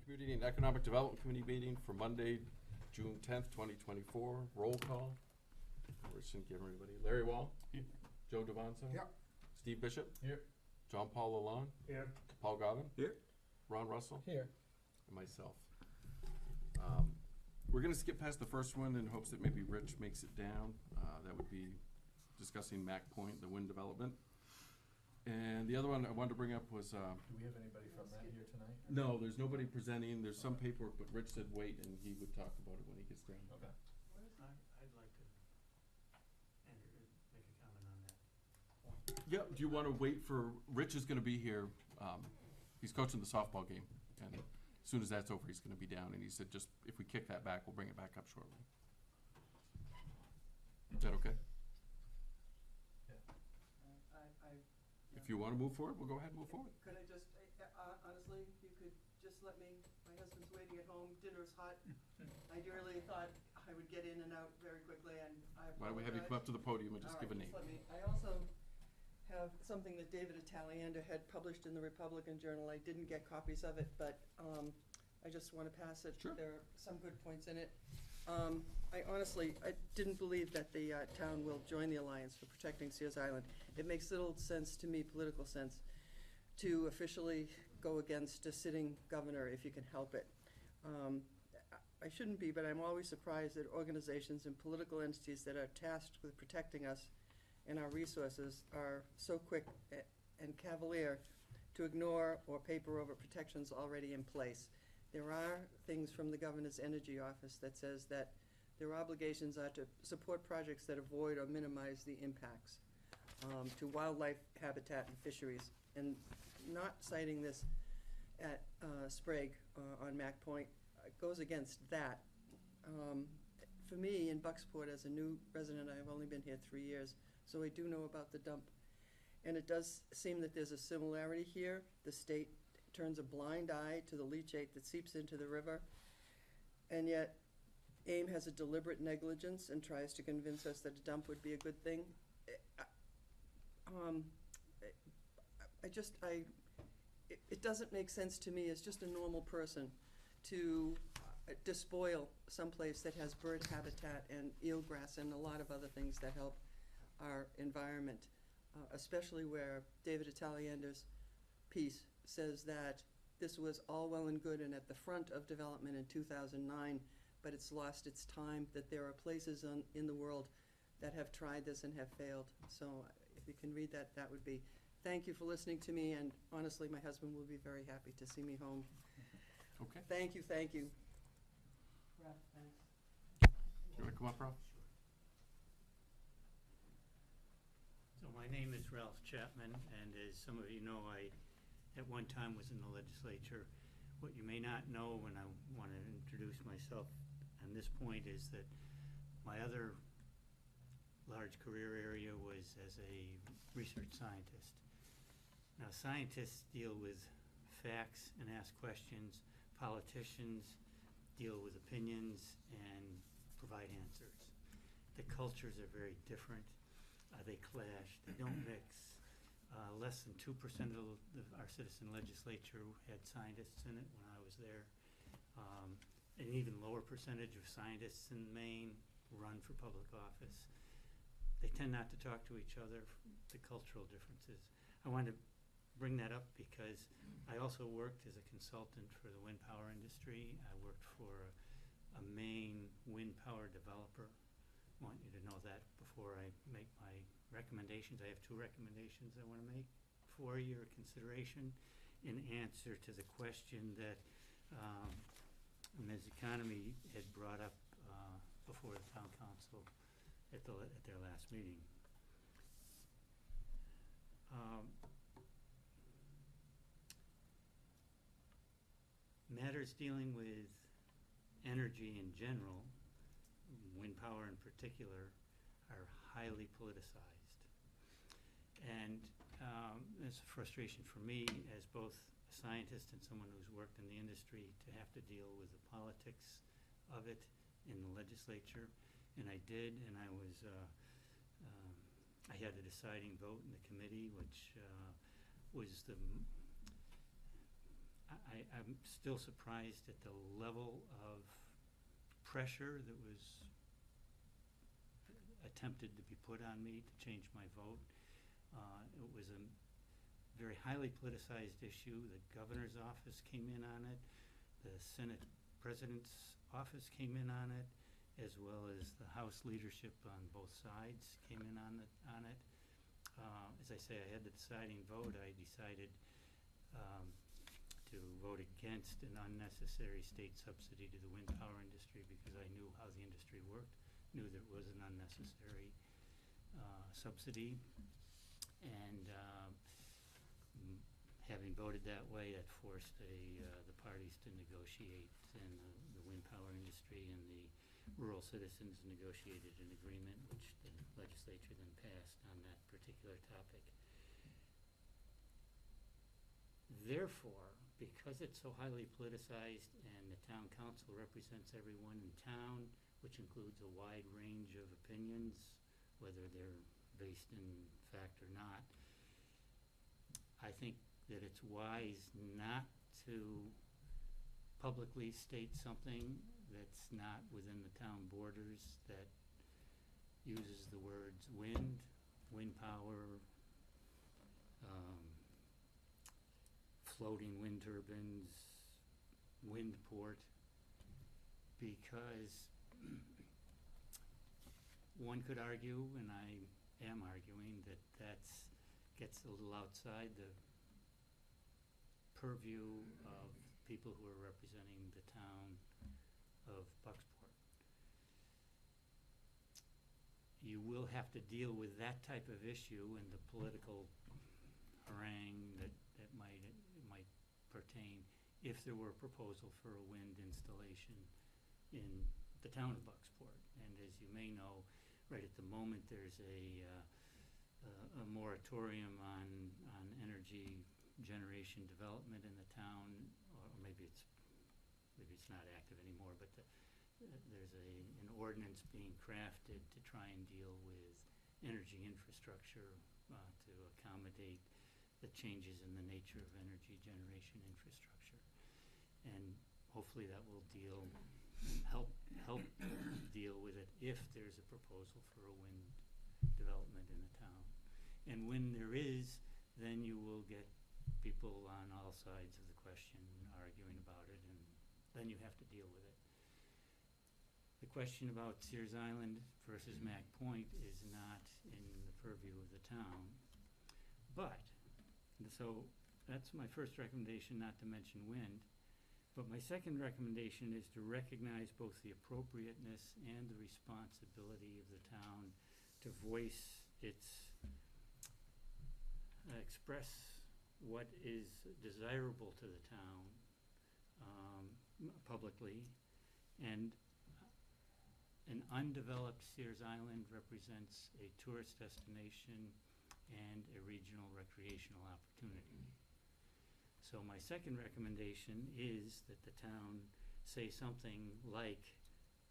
Community and Economic Development Committee meeting for Monday, June 10th, 2024. Roll call. We're just gonna give everybody. Larry Wall. Here. Joe Devanzo. Yep. Steve Bishop. Here. John Paul Lalonde. Here. Paul Godwin. Here. Ron Russell. Here. And myself. We're gonna skip past the first one in hopes that maybe Rich makes it down. That would be discussing Mac Point, the wind development. And the other one I wanted to bring up was, Do we have anybody from that here tonight? no, there's nobody presenting. There's some paperwork, but Rich said wait, and he would talk about it when he gets down. Okay. I'd like to make a comment on that. Yeah, do you want to wait for, Rich is going to be here, he's coaching the softball game, and as soon as that's over, he's going to be down, and he said just, if we kick that back, we'll bring it back up shortly. Is that okay? If you want to move forward, we'll go ahead and move forward. Could I just, honestly, you could just let me, my husband's waiting at home, dinner's hot. I dearly thought I would get in and out very quickly, and I apologize. Why don't we have you come up to the podium and just All give a right, name? just let me, I also have something that David Italiander had published in the Republican Journal. I didn't get copies of it, but I just want to pass it. Sure. There are some good points in it. I didn't believe that the town will join the Alliance for Protecting Sears Island. It makes little sense to me, political sense, to officially go against a sitting governor if you can help it. I shouldn't be, but I'm always surprised that organizations and political entities that are tasked with protecting us and our resources are so quick and cavalier to ignore or paper over protections already in place. There are things from the Governor's Energy Office that says that their obligations are to support projects that avoid or minimize the impacts to wildlife habitat and fisheries. And not citing this at Sprague on Mac Point goes against that. For me, in Bucksport, as a new resident, I've only been here 3 years, so I do know about the dump. And it does seem that there's a similarity here. The state turns a blind eye to the leachate that seeps into the river, and yet AIM has a deliberate negligence and tries to convince us that a dump would be a good thing. It doesn't make sense to me as just a normal person to despoil someplace that has bird habitat and eelgrass and a lot of other things that help our environment, especially where David Italiander's piece says that this was all well and good and at the front of development in 2009, but it's lost its time, that there are places in the world that have tried this and have failed. So if you can read that, that would be. Thank you for listening to me, and honestly, my husband will be very happy to see me home. Okay. Thank you, thank you. Ralph, thanks. You want to come up, Ralph? So my name is Ralph Chapman, and as some of you know, I at one time was in the legislature. What you may not know when I want to introduce myself on this point is that my other large career area was as a research scientist. Now, scientists deal with facts and ask questions. Politicians deal with opinions and provide answers. The cultures are very different. They clash. They don't mix. Less than 2% of our citizen legislature had scientists in it when I was there. An even lower percentage of scientists in Maine run for public office. They tend not to talk to each other, the cultural differences. I wanted to bring that up because I also worked as a consultant for the wind power industry. I worked for a Maine wind power developer. I want you to know that before I make my recommendations. I have 2 recommendations I want to make for your consideration in answer to the question that Ms. Economy had brought up before the town council at their last meeting. Matters dealing with energy in general, wind power in particular, are highly politicized. And it's a frustration for me as both a scientist and someone who's worked in the industry to have to deal with the politics of it in the legislature. And I did, and I was, I had a deciding vote in the committee, which was I'm still surprised at the level of pressure that was attempted to be put on me to change my vote. It was a very highly politicized issue. The governor's office came in on it. The Senate President's office came in on it, as well as the House leadership on both sides came in on it. As I say, I had the deciding vote. I decided to vote against an unnecessary state subsidy to the wind power industry because I knew how the industry worked, knew that it was an unnecessary subsidy. And having voted that way, that forced the parties to negotiate, and the wind power industry and the rural citizens negotiated an agreement which the legislature then passed on that particular topic. Therefore, because it's so highly politicized and the town council represents everyone in town, which includes a wide range of opinions, whether they're based in fact or not, I think that it's wise not to publicly state something that's not within the town borders, that uses the words wind power, floating wind turbines, wind port, because one could argue, and I am arguing, that that's gets a little outside the purview of people who are representing the town of Bucksport. You will have to deal with that type of issue and the political harangue that might pertain if there were a proposal for a wind installation in the town of Bucksport. And as you may know, right at the moment there's a moratorium on energy generation development in the town, or maybe it's not active anymore, but there's an ordinance being crafted to try and deal with energy infrastructure to accommodate the changes in the nature of energy generation infrastructure. And hopefully that will help deal with it if there's a proposal for a wind development in the town. And when there is, then you will get people on all sides of the question arguing about it, and then you have to deal with it. The question about Sears Island versus Mack Point is not in the purview of the town, but, so that's my first recommendation, not to mention wind. But my second recommendation is to recognize both the appropriateness and the responsibility of the town to voice express what is desirable to the town publicly. And an undeveloped Sears Island represents a tourist destination and a regional recreational opportunity. So my second recommendation is that the town say something like,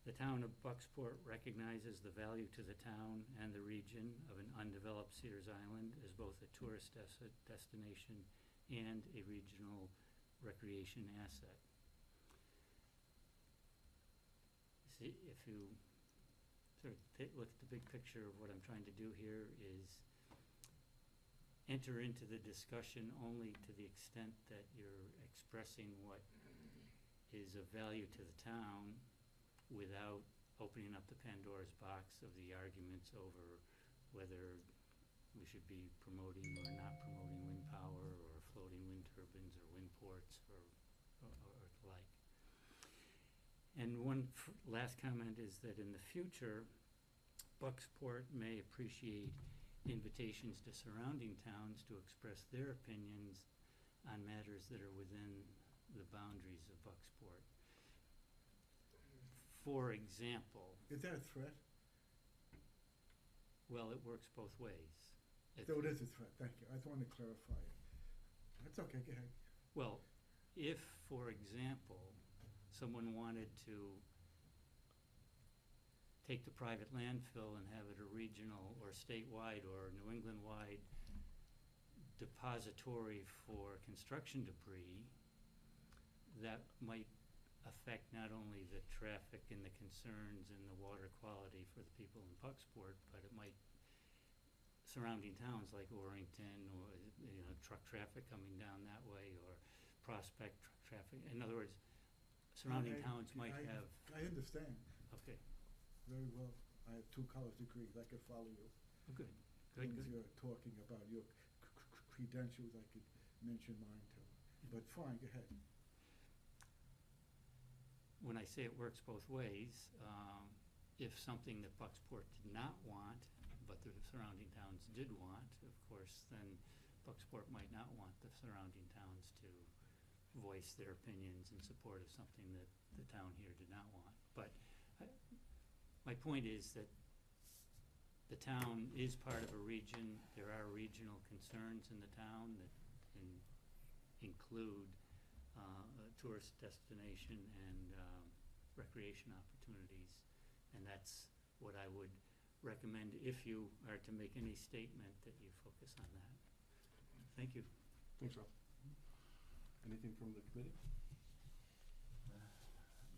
the town of Bucksport recognizes the value to the town and the region of an undeveloped Sears Island as both a tourist destination and a regional recreation asset. See, if you sort of look at the big picture of what I'm trying to do here is enter into the discussion only to the extent that you're expressing what is of value to the town without opening up the Pandora's box of the arguments over whether we should be promoting or not promoting wind power or floating wind turbines or wind ports or the like. And one last comment is that in the future, Bucksport may appreciate invitations to surrounding towns to express their opinions on matters that are within the boundaries of Bucksport. For example, Is that a threat? well, it works both ways. So it is a threat, thank you. I just wanted to clarify it. That's okay, go ahead. Well, if, for example, someone wanted to take the private landfill and have it a regional or statewide or New England-wide depository for construction debris, that might affect not only the traffic and the concerns and the water quality for the people in Bucksport, but it might surrounding towns like Orrington or, truck traffic coming down that way, or Prospect traffic. In other words, surrounding towns might have, I understand okay, very well. I have 2 college degrees. I could follow you. oh, good. Once you're talking about your credentials, I could mention mine too. But fine, go ahead. When I say it works both ways, if something that Bucksport did not want, but the surrounding towns did want, of course, then Bucksport might not want the surrounding towns to voice their opinions in support of something that the town here did not want. But my point is that the town is part of a region. There are regional concerns in the town that can include a tourist destination and recreation opportunities. And that's what I would recommend if you are to make any statement, that you focus on that. Thank you. Thanks, Ralph. Anything from the committee?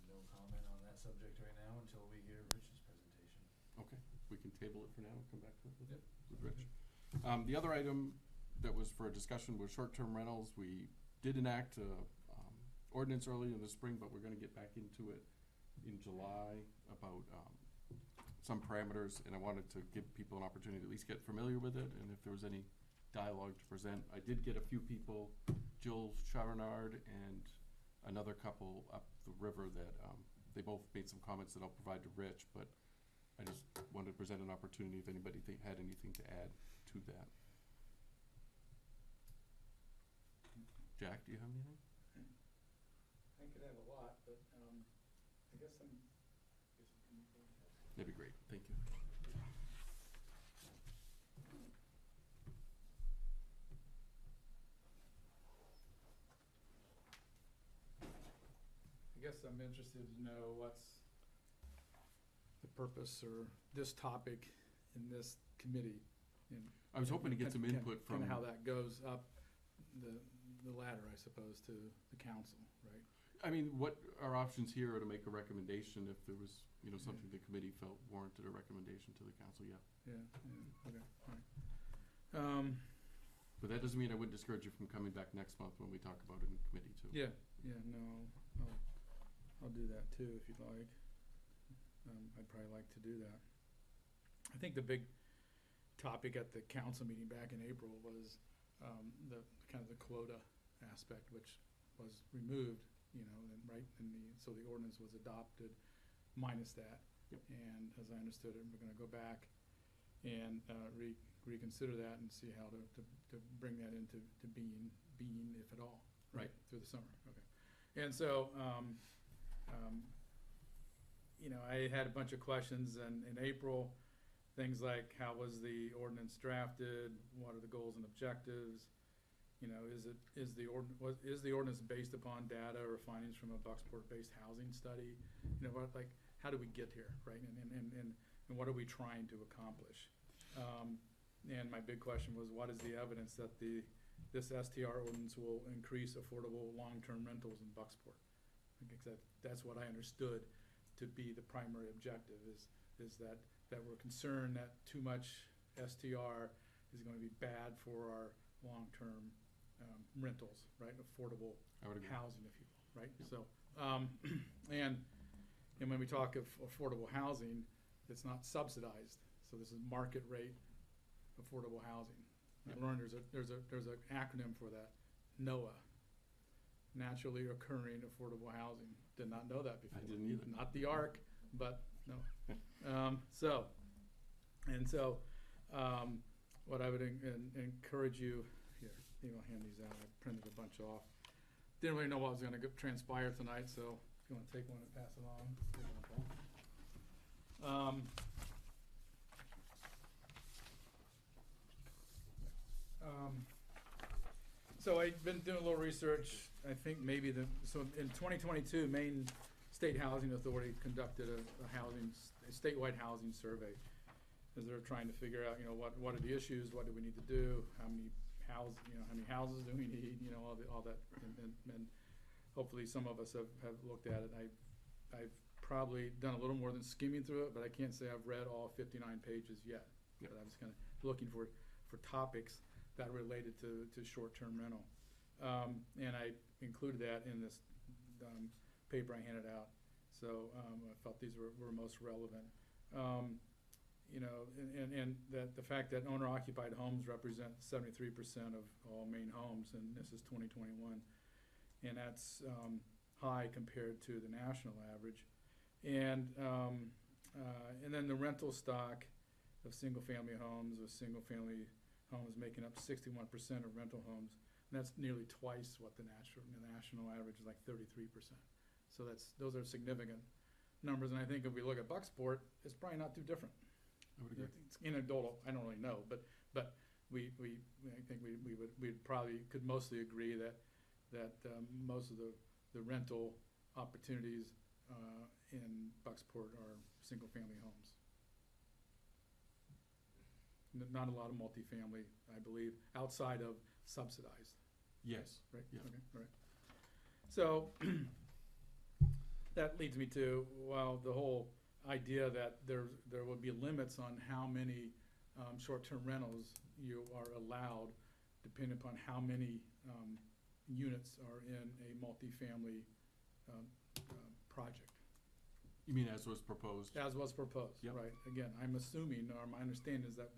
No comment on that subject right now until we hear Rich's presentation. Okay, we can table it for now and come back to it with, Yep. with Rich. The other item that was for a discussion was short-term rentals. We did enact a ordinance early in the spring, but we're gonna get back into it in July about some parameters, and I wanted to give people an opportunity to at least get familiar with it, and if there was any dialogue to present. I did get a few people, Jill Charinard and another couple up the river, that they both made some comments that I'll provide to Rich, but I just wanted to present an opportunity if anybody had anything to add to that. Jack, do you have anything? I could have a lot, but I guess I'm. That'd be great, thank you. I guess I'm interested to know what's the purpose or this topic in this committee. And I was hoping to get some kind- input from. Kind of how that goes up the ladder, I suppose, to the council, right? I mean, what our options here are to make a recommendation if there was, something the committee felt warranted a recommendation to the council, yeah. Yeah, okay, all right. But that doesn't mean I wouldn't discourage you from coming back next month when we talk about it in committee too. Yeah, no, I'll do that too if you'd like. I'd probably like to do that. I think the big topic at the council meeting back in April was the kind of the quota aspect, which was removed, so the ordinance was adopted minus that. Yep. And as I understood it, we're gonna go back and reconsider that and see how to bring that into being, if at all, right, through the summer, okay. And so, I had a bunch of questions in April, things like how was the ordinance drafted, what are the goals and objectives, is the ordinance based upon data or findings from a Bucksport-based housing study, how do we get here, right, and what are we trying to accomplish? And my big question was, what is the evidence that this STR ordinance will increase affordable long-term rentals in Bucksport? Because that's what I understood to be the primary objective, is that we're concerned that too much STR is going to be bad for our long-term rentals, right? Affordable I would agree. housing, if you will, right? Yep. So, and when we talk of affordable housing, it's not subsidized. So this is market rate affordable housing. Yep. I learned there's an acronym for that, NOAH, naturally occurring affordable housing. Did not know that before. I didn't either. Not the ARC, but no. What I would encourage you, here, I'll hand these out. I printed a bunch off. Didn't really know what was gonna transpire tonight, so if you wanna take one and pass it on. So I've been doing a little research. I think maybe in 2022, Maine State Housing Authority conducted a statewide housing survey, as they're trying to figure out, what are the issues, what do we need to do, how many houses do we need, all that. And hopefully some of us have looked at it. I've probably done a little more than skimming through it, but I can't say I've read all 59 pages yet. Yep. But I was kind of looking for topics that related to short-term rental. And I included that in this paper I handed out. So I felt these were most relevant. You know, and that the fact that owner-occupied homes represent 73% of all Maine homes, and this is 2021, and that's high compared to the national average. And then the rental stock of single-family homes, with single-family homes making up 61% of rental homes, and that's nearly twice what the national average is, like 33%. So those are significant numbers, and I think if we look at Bucksport, it's probably not too different. I would agree. It's anecdotal, I don't really know, but I think we'd probably could mostly agree that most of the rental opportunities in Bucksport are single-family homes. Not a lot of multifamily, I believe, outside of subsidized, Yes. right? Yeah. Okay, all right. So that leads me to, well, the whole idea that there would be limits on how many short-term rentals you are allowed, depending upon how many units are in a multifamily project, You mean as was proposed? as was proposed, Yep. right? Again, I'm assuming, or my understanding is that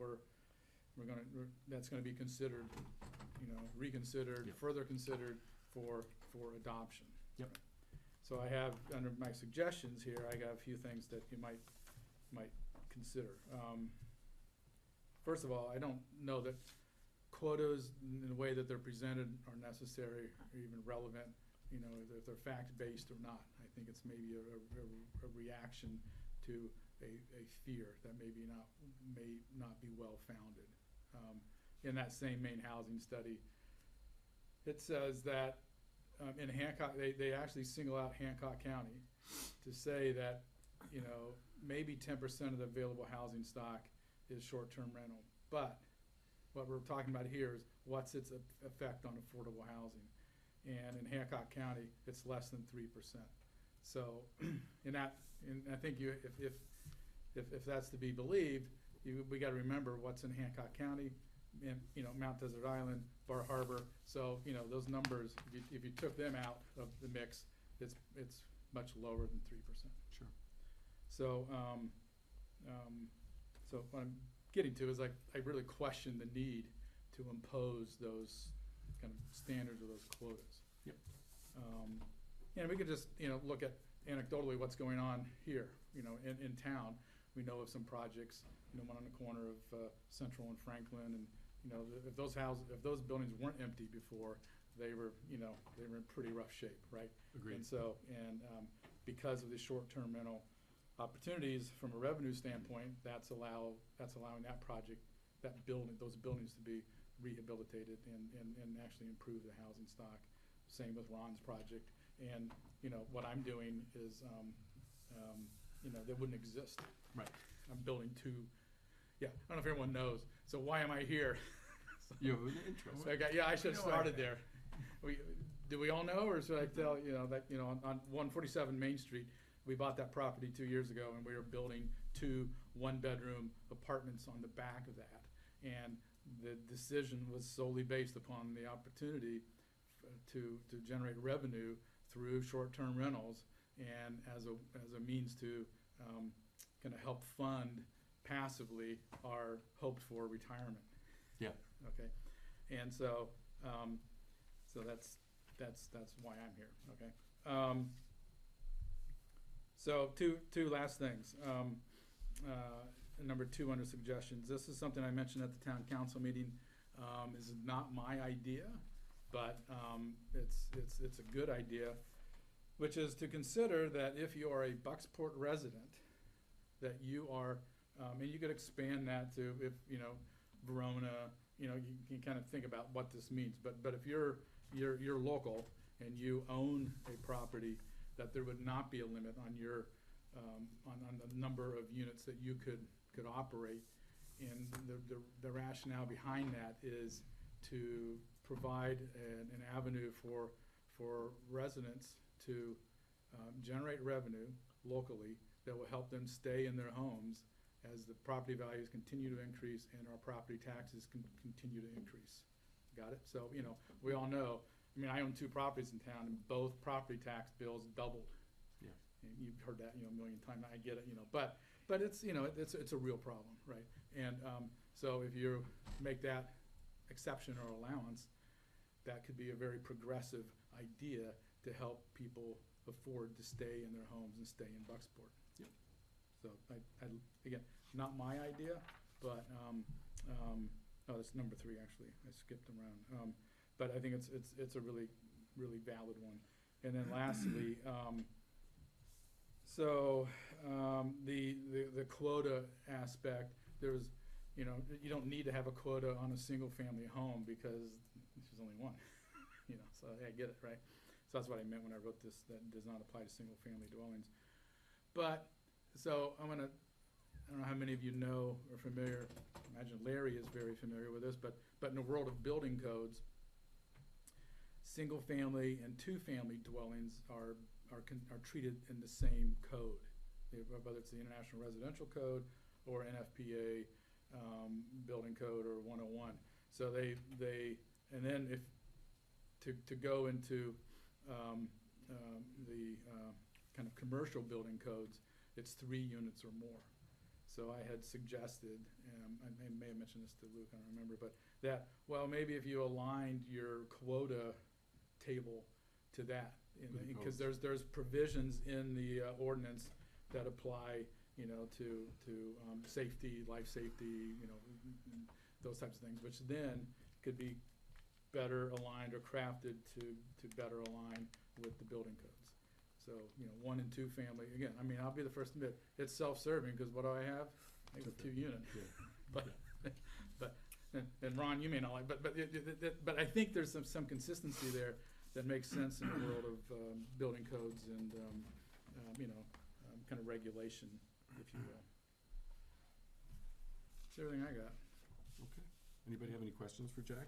that's gonna be considered, reconsidered, Yep. further considered for adoption. Yep. So I have, under my suggestions here, I got a few things that you might consider. First of all, I don't know that quotas in the way that they're presented are necessary or even relevant, if they're fact-based or not. I think it's maybe a reaction to a fear that may not be well-founded. In that same Maine housing study, it says that in Hancock, they actually single out Hancock County to say that, maybe 10% of the available housing stock is short-term rental. But what we're talking about here is what's its effect on affordable housing. And in Hancock County, it's less than 3%. So, and I think if that's to be believed, we got to remember what's in Hancock County, and Mount Desert Island, Bar Harbor. So those numbers, if you took them out of the mix, it's much lower than 3%. Sure. So so what I'm getting to is I really question the need to impose those kind of standards or those quotas. Yep. And we could just look at anecdotally what's going on here, in town. We know of some projects, one on the corner of Central and Franklin, and if those buildings weren't empty before, they were in pretty rough shape, right? Agreed. And so because of the short-term rental opportunities from a revenue standpoint, that's allowing those buildings to be rehabilitated and actually improve the housing stock. Same with Ron's project. And what I'm doing is that wouldn't exist. Right. I'm building two. Yeah, I don't know if everyone knows. So why am I here? You have an interest. So I should have started there. Do we all know, or should I tell that on 147 Main Street, we bought that property 2 years ago, and we were building 2 one-bedroom apartments on the back of that. And the decision was solely based upon the opportunity to generate revenue through short-term rentals, and as a means to kind of help fund passively our hoped-for retirement. Yeah. Okay, and so that's why I'm here. Okay, so two last things. Number 2 under suggestions. This is something I mentioned at the town council meeting. This is not my idea, but it's a good idea, which is to consider that if you are a Bucksport resident, that you are, and you could expand that to Verona. You can kind of think about what this means. But if you're local and you own a property, that there would not be a limit on your on the number of units that you could operate. And the rationale behind that is to provide an avenue for for residents to generate revenue locally that will help them stay in their homes as the property values continue to increase and our property taxes continue to increase. Got it? So, you know, we all know, I mean, I own 2 properties in town and both property tax bills doubled. Yeah. And you've heard that, you know, a million times, I get it, you know, but it's, you know, it's a real problem, right? And, so if you make that exception or allowance, that could be a very progressive idea to help people afford to stay in their homes and stay in Bucksport. Yep. So again, not my idea, but, oh, that's number 3 actually, I skipped around. But I think it's a really, really valid one. And then lastly, the quota aspect, there's, you know, you don't need to have a quota on a single family home because there's only one, you know, so I get it, right? So that's what I meant when I wrote this, that does not apply to single family dwellings. But, so I don't know how many of you know or familiar, I imagine Larry is very familiar with this, but in the world of building codes, single family and 2-family dwellings are treated in the same code, whether it's the International Residential Code or NFPA building code or 101. So they and then if to go into the kind of commercial building codes, it's 3 units or more. So I had suggested, I may have mentioned this to Luke, I don't remember, but that, well, maybe if you aligned your quota table to that, because there's provisions in the ordinance that apply, you know, to safety, life safety, you know, those types of things, which then could be better aligned or crafted to better align with the building codes. So, you know, 1 and 2 family, again, I mean, I'll be the first to admit, it's self-serving, because what do I have? I have a 2 unit. Yeah. But, and Ron, you may not like, but I think there's some consistency there that makes sense in the world of building codes and, you know, kind of regulation, if you will. That's everything I got. Okay. Anybody have any questions for Jack?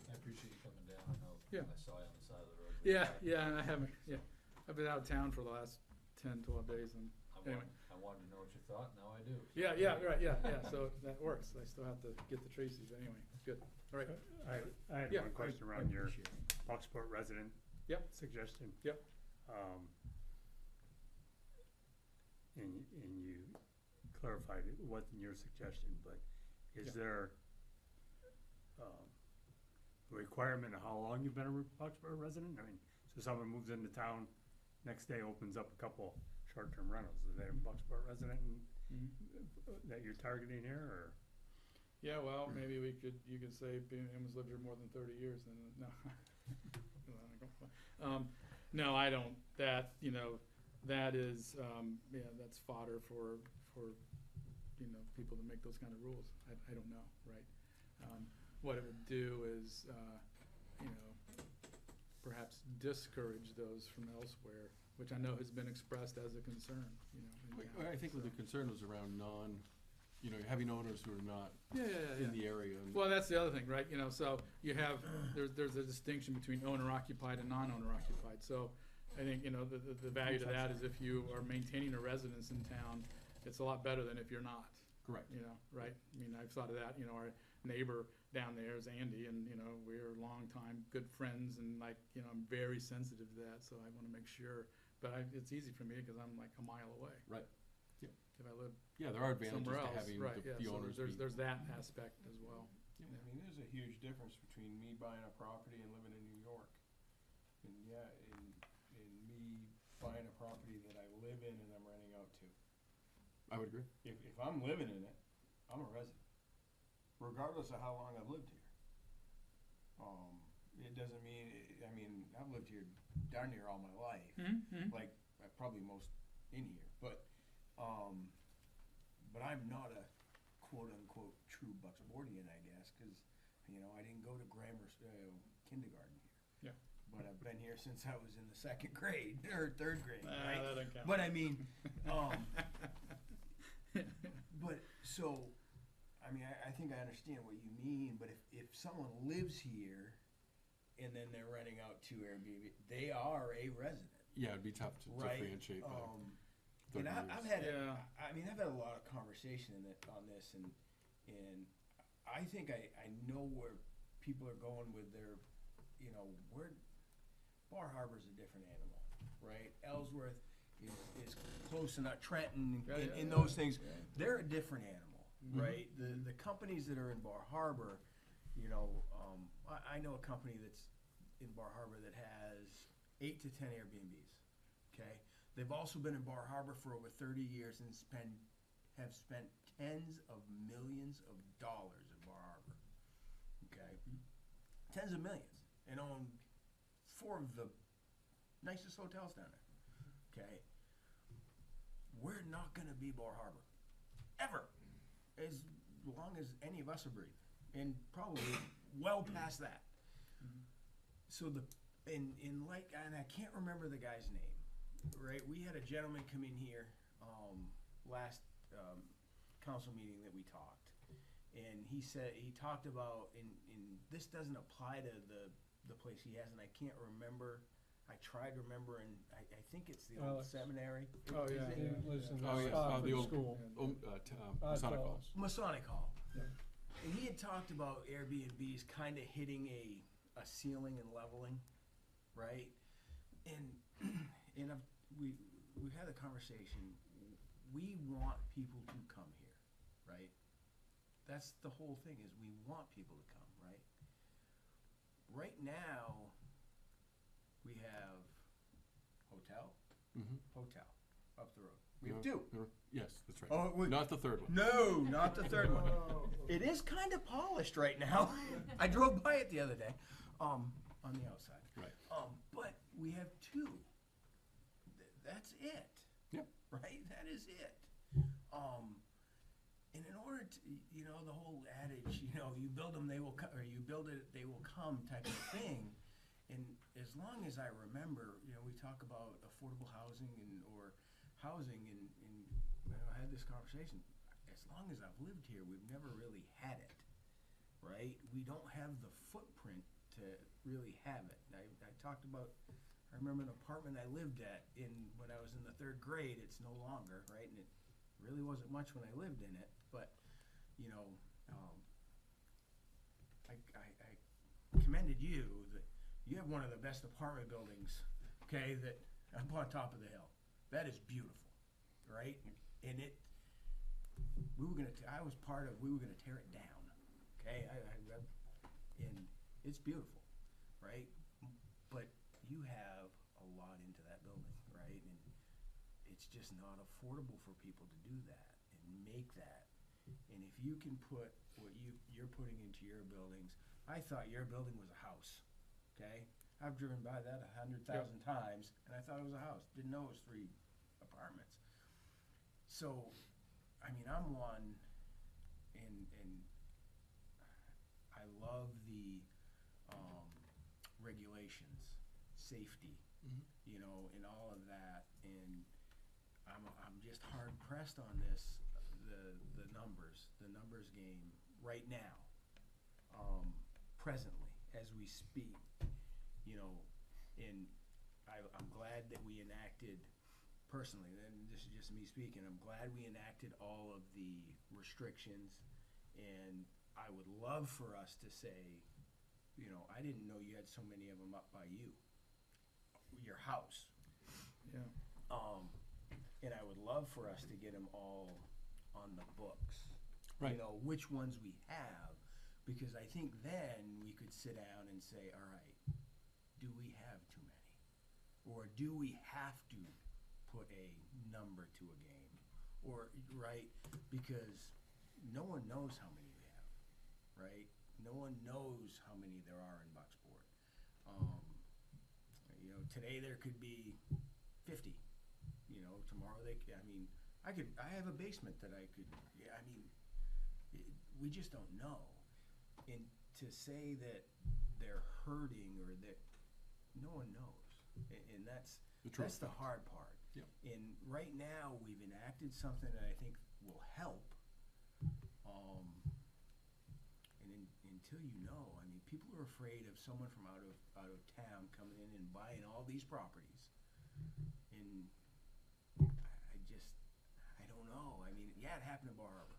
I appreciate you coming down, I know, Yeah. I saw you on the side of the road. Yeah, I haven't, I've been out of town for the last 10, 12 days, and anyway. I wanted to know what you thought, now I do. Yeah, right, so that works. I still have to get the Tracy's anyway. Good, all right. I had Yeah, one question I around your appreciate it. Bucksport resident Yep. suggestion. Yep. And you clarified it wasn't your suggestion, but is there a requirement of how long you've been a Bucksport resident? I mean, so someone moves into town, next day opens up a couple short-term rentals. Is they a Bucksport resident that you're targeting here, or? Yeah, well, maybe you could say Bingham's lived here more than 30 years, then no. No, I don't. That, you know, that is, that's fodder for, you know, people to make those kind of rules. I don't know, right? What it would do is, you know, perhaps discourage those from elsewhere, which I know has been expressed as a concern, you know. in town, I think so. the concern was around you know, having owners who are not in the area. And Well, that's the other thing, right? You know, so you have, there's a distinction between owner-occupied and non-owner-occupied. So I think, you know, the value to that is if you are maintaining a residence in town, it's a lot better than if you're not. Correct. You know, right? I mean, I've thought of that, you know, our neighbor down there is Andy, and, you know, we're longtime good friends, and like, you know, I'm very sensitive to that, so I wanna make sure. But it's easy for me, cause I'm like a mile away. Right. Yeah. If I live Yeah, there are advantages somewhere to else, having right, the so owners there's, be. there's that aspect as well. I mean, there's a huge difference between me buying a property and living in New York. And and me buying a property that I live in and I'm renting out to. I would agree. If I'm living in it, I'm a resident, regardless of how long I've lived here. It doesn't mean, I've lived here darn near all my life, like probably most in here, but I'm not a quote-unquote true Bucksportian, I guess, because, you know, I didn't go to kindergarten here. Yeah. But I've been here since I was in the 2nd grade, or 3rd grade, right? That doesn't count. But I mean, but so, I mean, I think I understand what you mean, but if someone lives here and then they're renting out to Airbnb, they are a resident, Yeah, it'd be tough to right? differentiate that. And I've had, Yeah. I mean, I've had a lot of conversation on this, and I think I know where people are going with their, you know, Bar Harbor's a different animal, right? Ellsworth is close enough, Trenton, and those things, they're a different animal, right? The companies that are in Bar Harbor, you know, I know a company that's in Bar Harbor that has 8 to 10 Airbnbs, okay? They've also been in Bar Harbor for over 30 years and have spent tens of millions of dollars in Bar Harbor, okay? Tens of millions, and own 4 of the nicest hotels down there, okay? We're not gonna be Bar Harbor, ever, as long as any of us are breathing, and probably well past that. So and I can't remember the guy's name, right? We had a gentleman come in here last council meeting that we talked, and he talked about, and this doesn't apply to the place he has, and I can't remember. I tried to remember, and I think it's the old Alex. seminary. Oh, Is yeah. it? He lives in Oh, the yeah, Stockford the old, school. Masonic Hall. Masonic Hall. Yeah. And he had talked about Airbnbs kind of hitting a ceiling and leveling, right? And we've had a conversation. We want people to come here, right? That's the whole thing, is we want people to come, right? Right now, we have hotel up the road. We have 2. Yes, that's right. Oh, wait. Not the third one. No, not the third one. It is kind of polished right now. I drove by it the other day, on the outside. Right. But we have 2. That's it. Yep. Right? That is it. And in order to, you know, the whole adage, you know, you build them, they will come, or you build it, they will come type of thing. And as long as I remember, you know, we talk about affordable housing or housing, and you know, I had this conversation. As long as I've lived here, we've never really had it, right? We don't have the footprint to really have it. I talked about, I remember an apartment I lived at when I was in the 3rd grade. It's no longer, right? And it really wasn't much when I lived in it, but you know, I commended you that you have one of the best apartment buildings, okay, that up on top of the hill. That is beautiful, right? And we were gonna tear it down, okay? And it's beautiful, right? But you have a lot into that building, right? And it's just not affordable for people to do that and make that. And if you can put what you're putting into your buildings, I thought your building was a house, okay? I've driven by that 100,000 times, and I thought it was a house. Didn't know it was 3 apartments. So, I mean, I'm one, and I love the regulations, safety, you know, and all of that. And I'm just hard pressed on this, the numbers game right now, presently as we speak, you know. And I'm glad that we enacted, personally, and this is just me speaking, I'm glad we enacted all of the restrictions, and I would love for us to say, you know, I didn't know you had so many of them up by your house. Yeah. And I would love for us to get them all on the books. Right. You know, which ones we have, because I think then we could sit down and say, all right, do we have too many? Or do we have to put a number to a game? Or, right, because no one knows how many we have, right? No one knows how many there are in Bucksport. You know, today there could be 50. You know, tomorrow I have a basement that I could, we just don't know. And to say that they're hurting, or that no one knows. And that's the hard part. Yep. And right now, we've enacted something that I think will help. until you know. I mean, people are afraid of someone from out of town coming in and buying all these properties. And I don't know. I mean, yeah, it happened in Bar Harbor.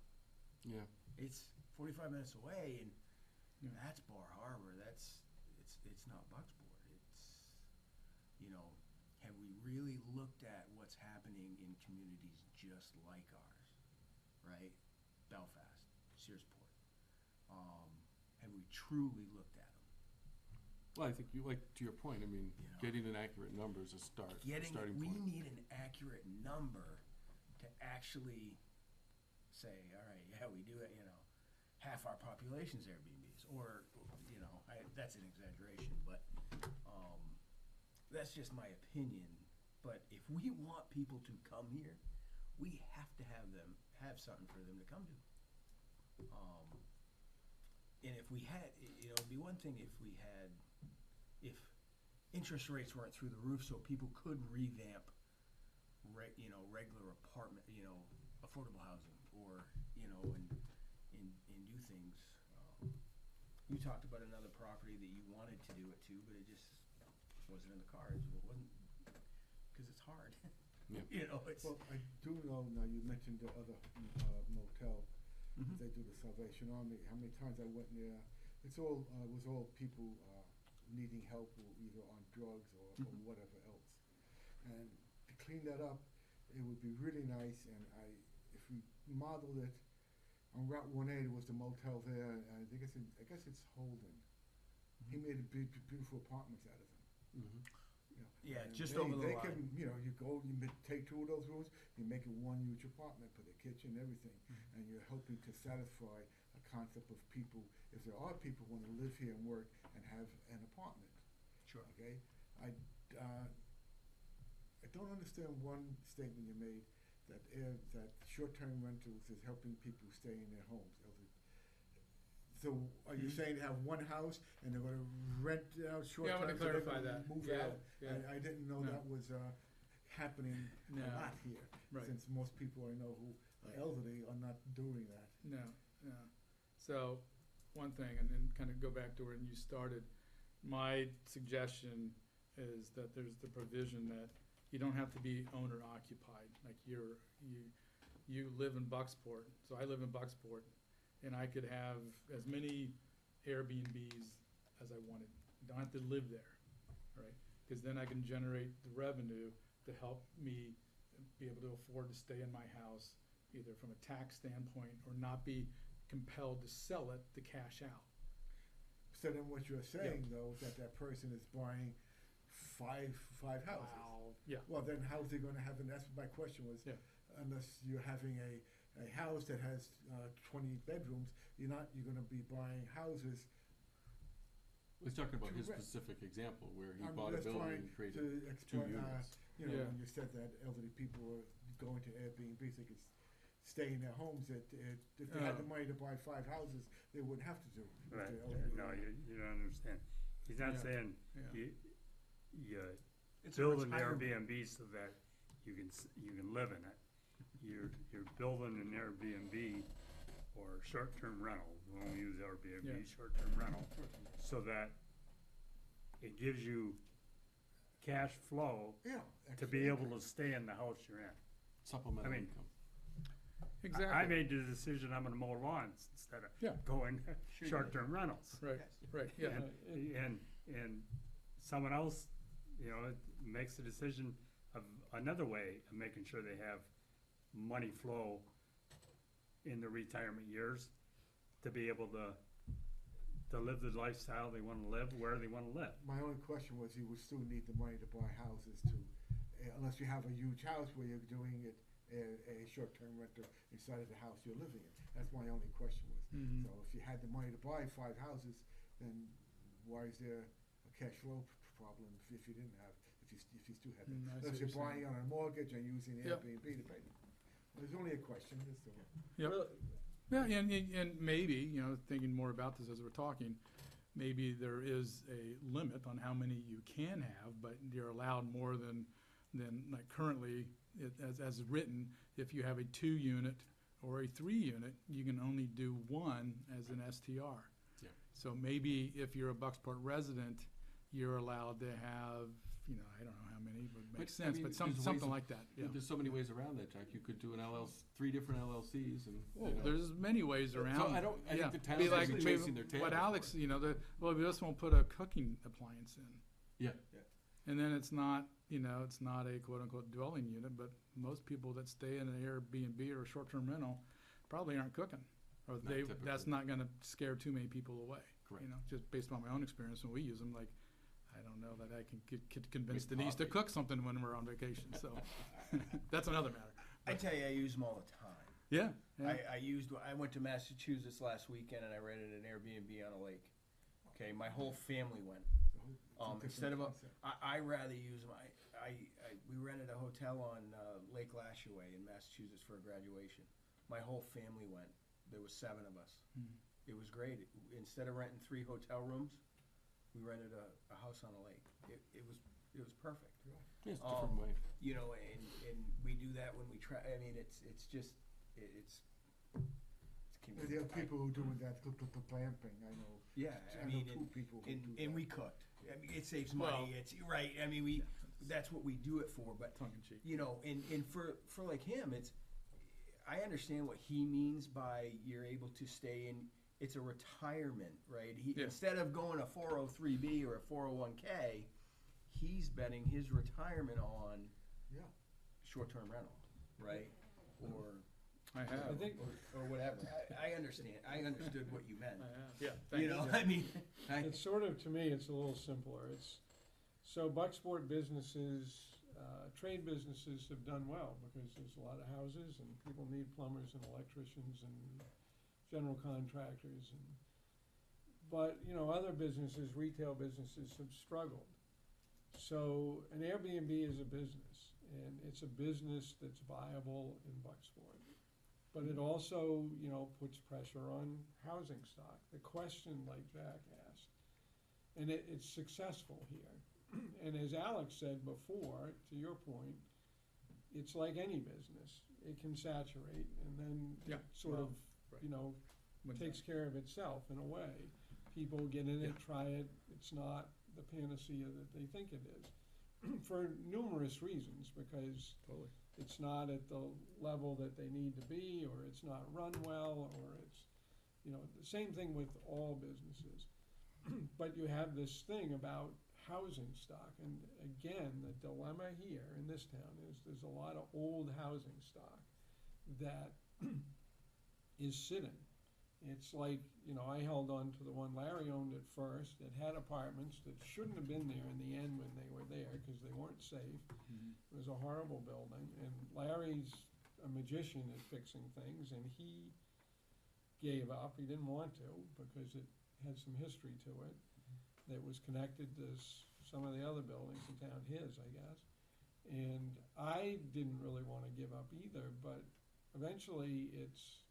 Yeah. It's 45 minutes away, and Yeah. that's Bar Harbor. It's not Bucksport. Have we really looked at what's happening in communities just like ours, right? Belfast, Searsport. Have we truly looked at them? Well, I think to your point, I mean, You know. getting an accurate number is a starting We point. need an accurate number to actually say, all right, yeah, we do it. Half our population's Airbnbs, or that's an exaggeration, but that's just my opinion. But if we want people to come here, we have to have something for them to come to. And if we had, it'd be one thing if interest rates weren't through the roof, so people could revamp, regular apartment, affordable housing, or and do things. You talked about another property that you wanted to do it to, but it just wasn't in the cards. It wasn't because it's hard. Yeah. It's. Well, I do know now, you mentioned the other motel, Mhm. they do the Salvation Army. How many times I went in there, it was all people needing help either on drugs or Mhm. whatever else. And to clean that up, it would be really nice, and if we modeled it, on Route 1A, there was the motel there, and I guess it's Holden. He made beautiful apartments out of them. Mhm. Yeah, And just they, over the they line. Can, you take two of those rooms, you make it one huge apartment, put a kitchen, everything, and you're helping to satisfy a concept of people. If there are people who want to live here and work and have an apartment, Sure. okay? I don't understand one statement you made that short-term rentals is helping people stay in their homes. So are you saying they have one house and they're going to rent out short-term? Yeah, I want to so they're clarify gonna that. Move Yeah, out? yeah. I didn't know No. that was happening No. a lot here. Right. Since most people I know who are elderly are not doing that. No. So, one thing, and then kind of go back to where you started. My suggestion is that there's the provision that you don't have to be owner occupied. Like you live in Bucksport, so I live in Bucksport, and I could have as many Airbnbs as I wanted. I don't have to live there, right? Because then I can generate the revenue to help me be able to afford to stay in my house, either from a tax standpoint or not be compelled to sell it to cash out. So then what you're saying though is that person is buying five houses. Wow. Yeah. Well, then how's he gonna have, and that's what my question was, Yeah. unless you're having a house that has 20 bedrooms, you're gonna be buying houses. He's talking about his Correct. specific example where he I'm bought a just building trying and created to two explain, units. You know, Yeah. when you said that elderly people were going to Airbnbs, they could stay in their homes, if they had the money to buy 5 houses, they wouldn't have to do. if Right, they're elderly. no, you don't understand. He's not Yeah. saying Yeah. you It's a build an retirement. Airbnb so that you can live in it. You're building an Airbnb or short-term rental, we won't use Airbnb, Yeah. short-term rental, so that it gives you cash flow Yeah. to be able to stay in the house you're in. Supplemental I mean, income. Exactly. I made the decision I'm gonna mow lawns instead of Yeah. going Sure you short-term rentals. Right. Right. Yeah. And someone else, makes a decision of another way of making sure they have money flow in the retirement years to be able to live the lifestyle they wanna live, where they wanna live. My only question was, you would still need the money to buy houses unless you have a huge house where you're doing it a short-term renter inside of the house you're living in. That's my only question was. Mhm. So if you had the money to buy 5 houses, then why is there a cash flow problem if you didn't have, if you still had I see that? what Unless you're you're saying. buying on a mortgage and using Yep. Airbnb to pay. There's only a question, that's all. Yep. Yeah, and maybe, thinking more about this as we're talking, maybe there is a limit on how many you can have, but you're allowed more than like currently, as written, if you have a 2-unit or a 3-unit, you can only do 1 as an STR. Yeah. So maybe if you're a Bucksport resident, you're allowed to have, I don't know how many, but it makes But, I sense, mean, but there's ways something of- like that, yeah. There's so many ways around that, Jack. You could do an three different LLCs and, Well, there's many ways around. I don't, I yeah. think the town's Be like actually maybe chasing their tail. what for Alex, it. we just won't put a cooking appliance in. Yeah. And then it's not, it's not a quote-unquote dwelling unit, but most people that stay in an Airbnb or a short-term rental probably aren't cooking. Or Not that's typically. not gonna scare too many people away. Correct. Just based on my own experience when we use them, like, I don't know that I can convince With Denise to coffee. cook something when we're on vacation, so that's another matter. I tell you, I use them all the time. Yeah, yeah. I went to Massachusetts last weekend and I rented an Airbnb on a lake. Okay, my whole family went. It's a Instead of different a, concept. I rather use them. We rented a hotel on Lake Lashaway in Massachusetts for a graduation. My whole family went. There was 7 of us. Hmm. It was great. Instead of renting 3 hotel rooms, we rented a house on a lake. It was perfect. Yeah, it's a different way. And we do that when we try. I mean, it's And there are people who doing that, glamping, I know. Yeah, I know 2 people who do and that. we cooked. I mean, it saves Well- money. It's right. I mean, that's what we do it for. But Tongue in cheek. and for like him, I understand what he means by you're able to stay in. It's a retirement, right? Yeah. Instead of going a 403B or a 401K, he's betting his retirement on Yeah. short-term rental, right? Or I have. or whatever. I understand. I understood what you meant. I have. Yeah, thank you. I mean, It's sort of, to me, it's a little simpler. So Bucksport businesses, trade businesses have done well because there's a lot of houses and people need plumbers and electricians and general contractors but, other businesses, retail businesses have struggled. So an Airbnb is a business and it's a business that's viable in Bucksport. But it also, puts pressure on housing stock. The question like Jack asked, and it's successful here. And as Alex said before, to your point, it's like any business. It can saturate and then Yeah, it sort of, right. When's takes care of itself in a way. People get in it, try it, it's not the panacea that they think it is. For numerous reasons, because Totally. it's not at the level that they need to be, or it's not run well, or it's, the same thing with all businesses. But you have this thing about housing stock, and again, the dilemma here in this town is there's a lot of old housing stock that is sitting. It's like, I held on to the one Larry owned at first. It had apartments that shouldn't have been there in the end when they were there because they weren't safe. It was a horrible building, and Larry's a magician at fixing things, and he gave up. He didn't want to because it had some history to it that was connected to some of the other buildings in town, his, I guess. And I didn't really want to give up either, but eventually it's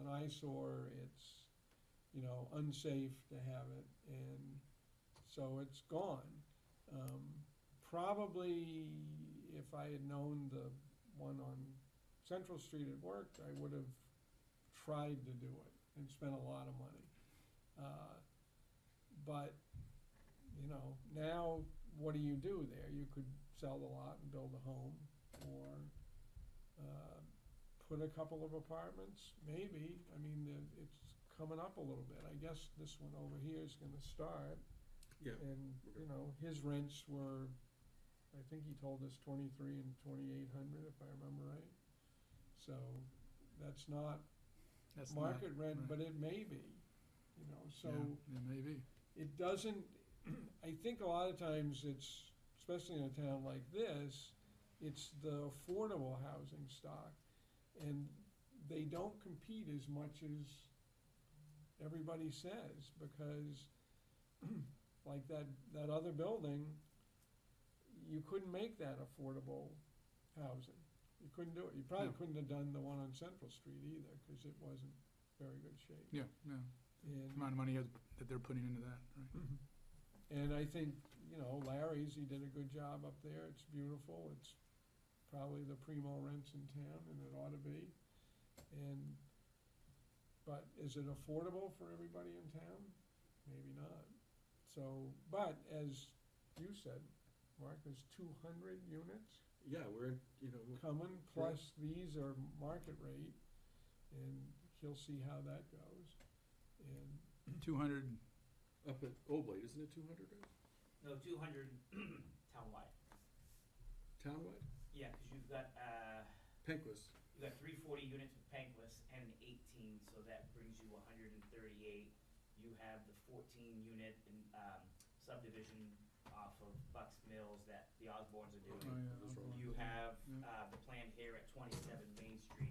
an eyesore, it's, unsafe to have it, and so it's gone. Probably if I had known the one on Central Street had worked, I would have tried to do it and spent a lot of money. But, now what do you do there? You could sell the lot and build a home, or put a couple of apartments, maybe. I mean, it's coming up a little bit. I guess this one over here is gonna start. Yeah. And, his rents were, I think he told us 23 and 2,800, if I remember right. So that's not That's not- market rent, right. but it may be, so Yeah, it may be. it doesn't, I think a lot of times it's, especially in a town like this, it's the affordable housing stock. And they don't compete as much as everybody says, because like that other building, you couldn't make that affordable housing. You couldn't do it. You probably No. couldn't have done the one on Central Street either, because it wasn't very good shape. Yeah, yeah. And The amount of money that they're putting into that, right? And I think, Larry's, he did a good job up there. It's beautiful. It's probably the primo rents in town, and it ought to be. But is it affordable for everybody in town? maybe not. So, but as you said, Mark, there's 200 units Yeah, we're, coming, plus these are market rate, and he'll see how that goes. And 200, up at Oblate, isn't it 200, right? No, 200 townwide. Townwide? Yeah, because you've got, Penquist. you got 340 units with Pankless and 18, so that brings you 138. You have the 14-unit subdivision off of Bucks Mills that the Osbornes are doing. oh yeah. That's right. You have Yeah. the plan here at 27 Main Street,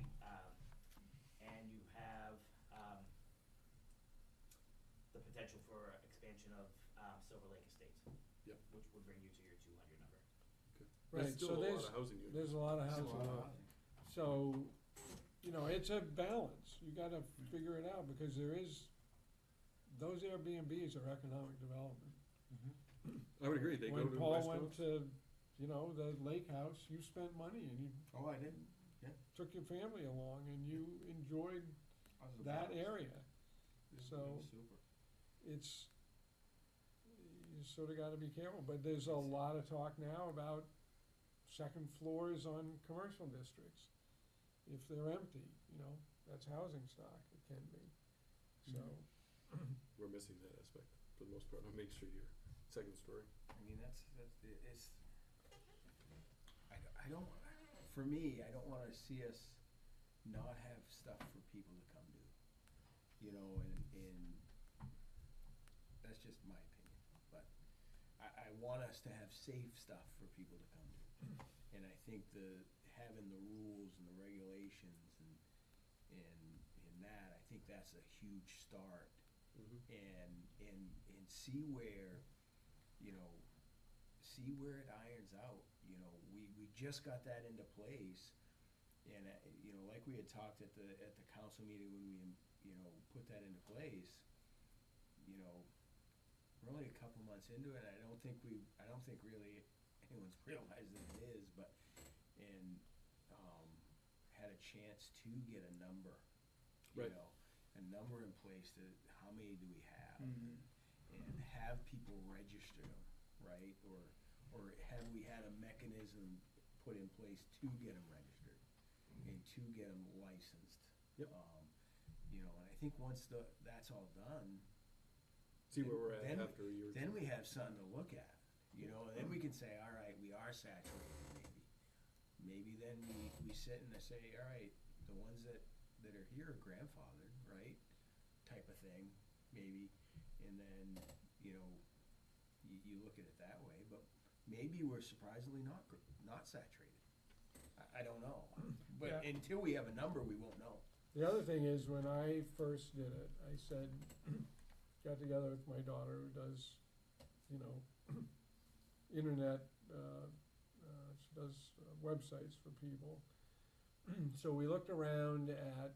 and you have the potential for expansion of Silver Lake Estates. Yep. Which would bring you to your 200 number. Right, That's still so a there's, lot of housing units. there's a lot of Still housing. a lot of housing. So, it's a balance. You gotta figure it out, because those Airbnbs are economic development. I would agree, they go to When Paul restaurants. went to, the lake house, you spent money and you Oh, I didn't. took your family along and you enjoyed I was a that blast. area. It was So super. it's, you sort of gotta be careful, but there's a lot of talk now about second floors on commercial districts. If they're empty, that's housing stock, it can be. So, We're missing that aspect for the most part on Main Street here, second story. I mean, it's, I don't, for me, I don't wanna see us not have stuff for people to come to. And that's just my opinion, but I want us to have safe stuff for people to come to. And I think having the rules and the regulations and that, I think that's a huge start. And see where, see where it irons out. We just got that into place, and like we had talked at the council meeting when we put that into place. We're only a couple months into it. I don't think really anyone's realized that it is, but had a chance to get a number. Right. A number in place to how many do we have, Mhm. and have people register them, right? Or have we had a mechanism put in place to get them registered and to get them licensed? Yep. And I think once that's all done, See where we're at Then- after a year or two. then we have something to look at, and then we can say, all right, we are saturated, maybe. Maybe then we sit and say, all right, the ones that are here are grandfathered, right? Type of thing, maybe, and then, you look at it that way, but maybe we're surprisingly not saturated. I don't know, but Yeah. until we have a number, we won't know. the other thing is, when I first did it, I said, got together with my daughter who does, internet, she does websites for people. So we looked around at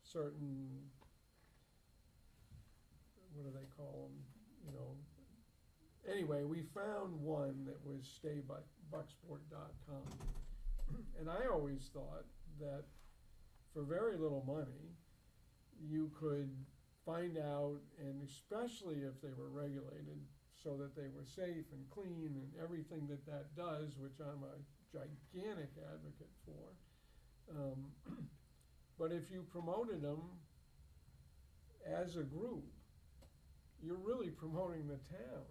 certain, what do they call them, Anyway, we found one that was staybucksport.com. And I always thought that for very little money, you could find out, and especially if they were regulated, so that they were safe and clean and everything that does, which I'm a gigantic advocate for. But if you promoted them as a group, you're really promoting the town.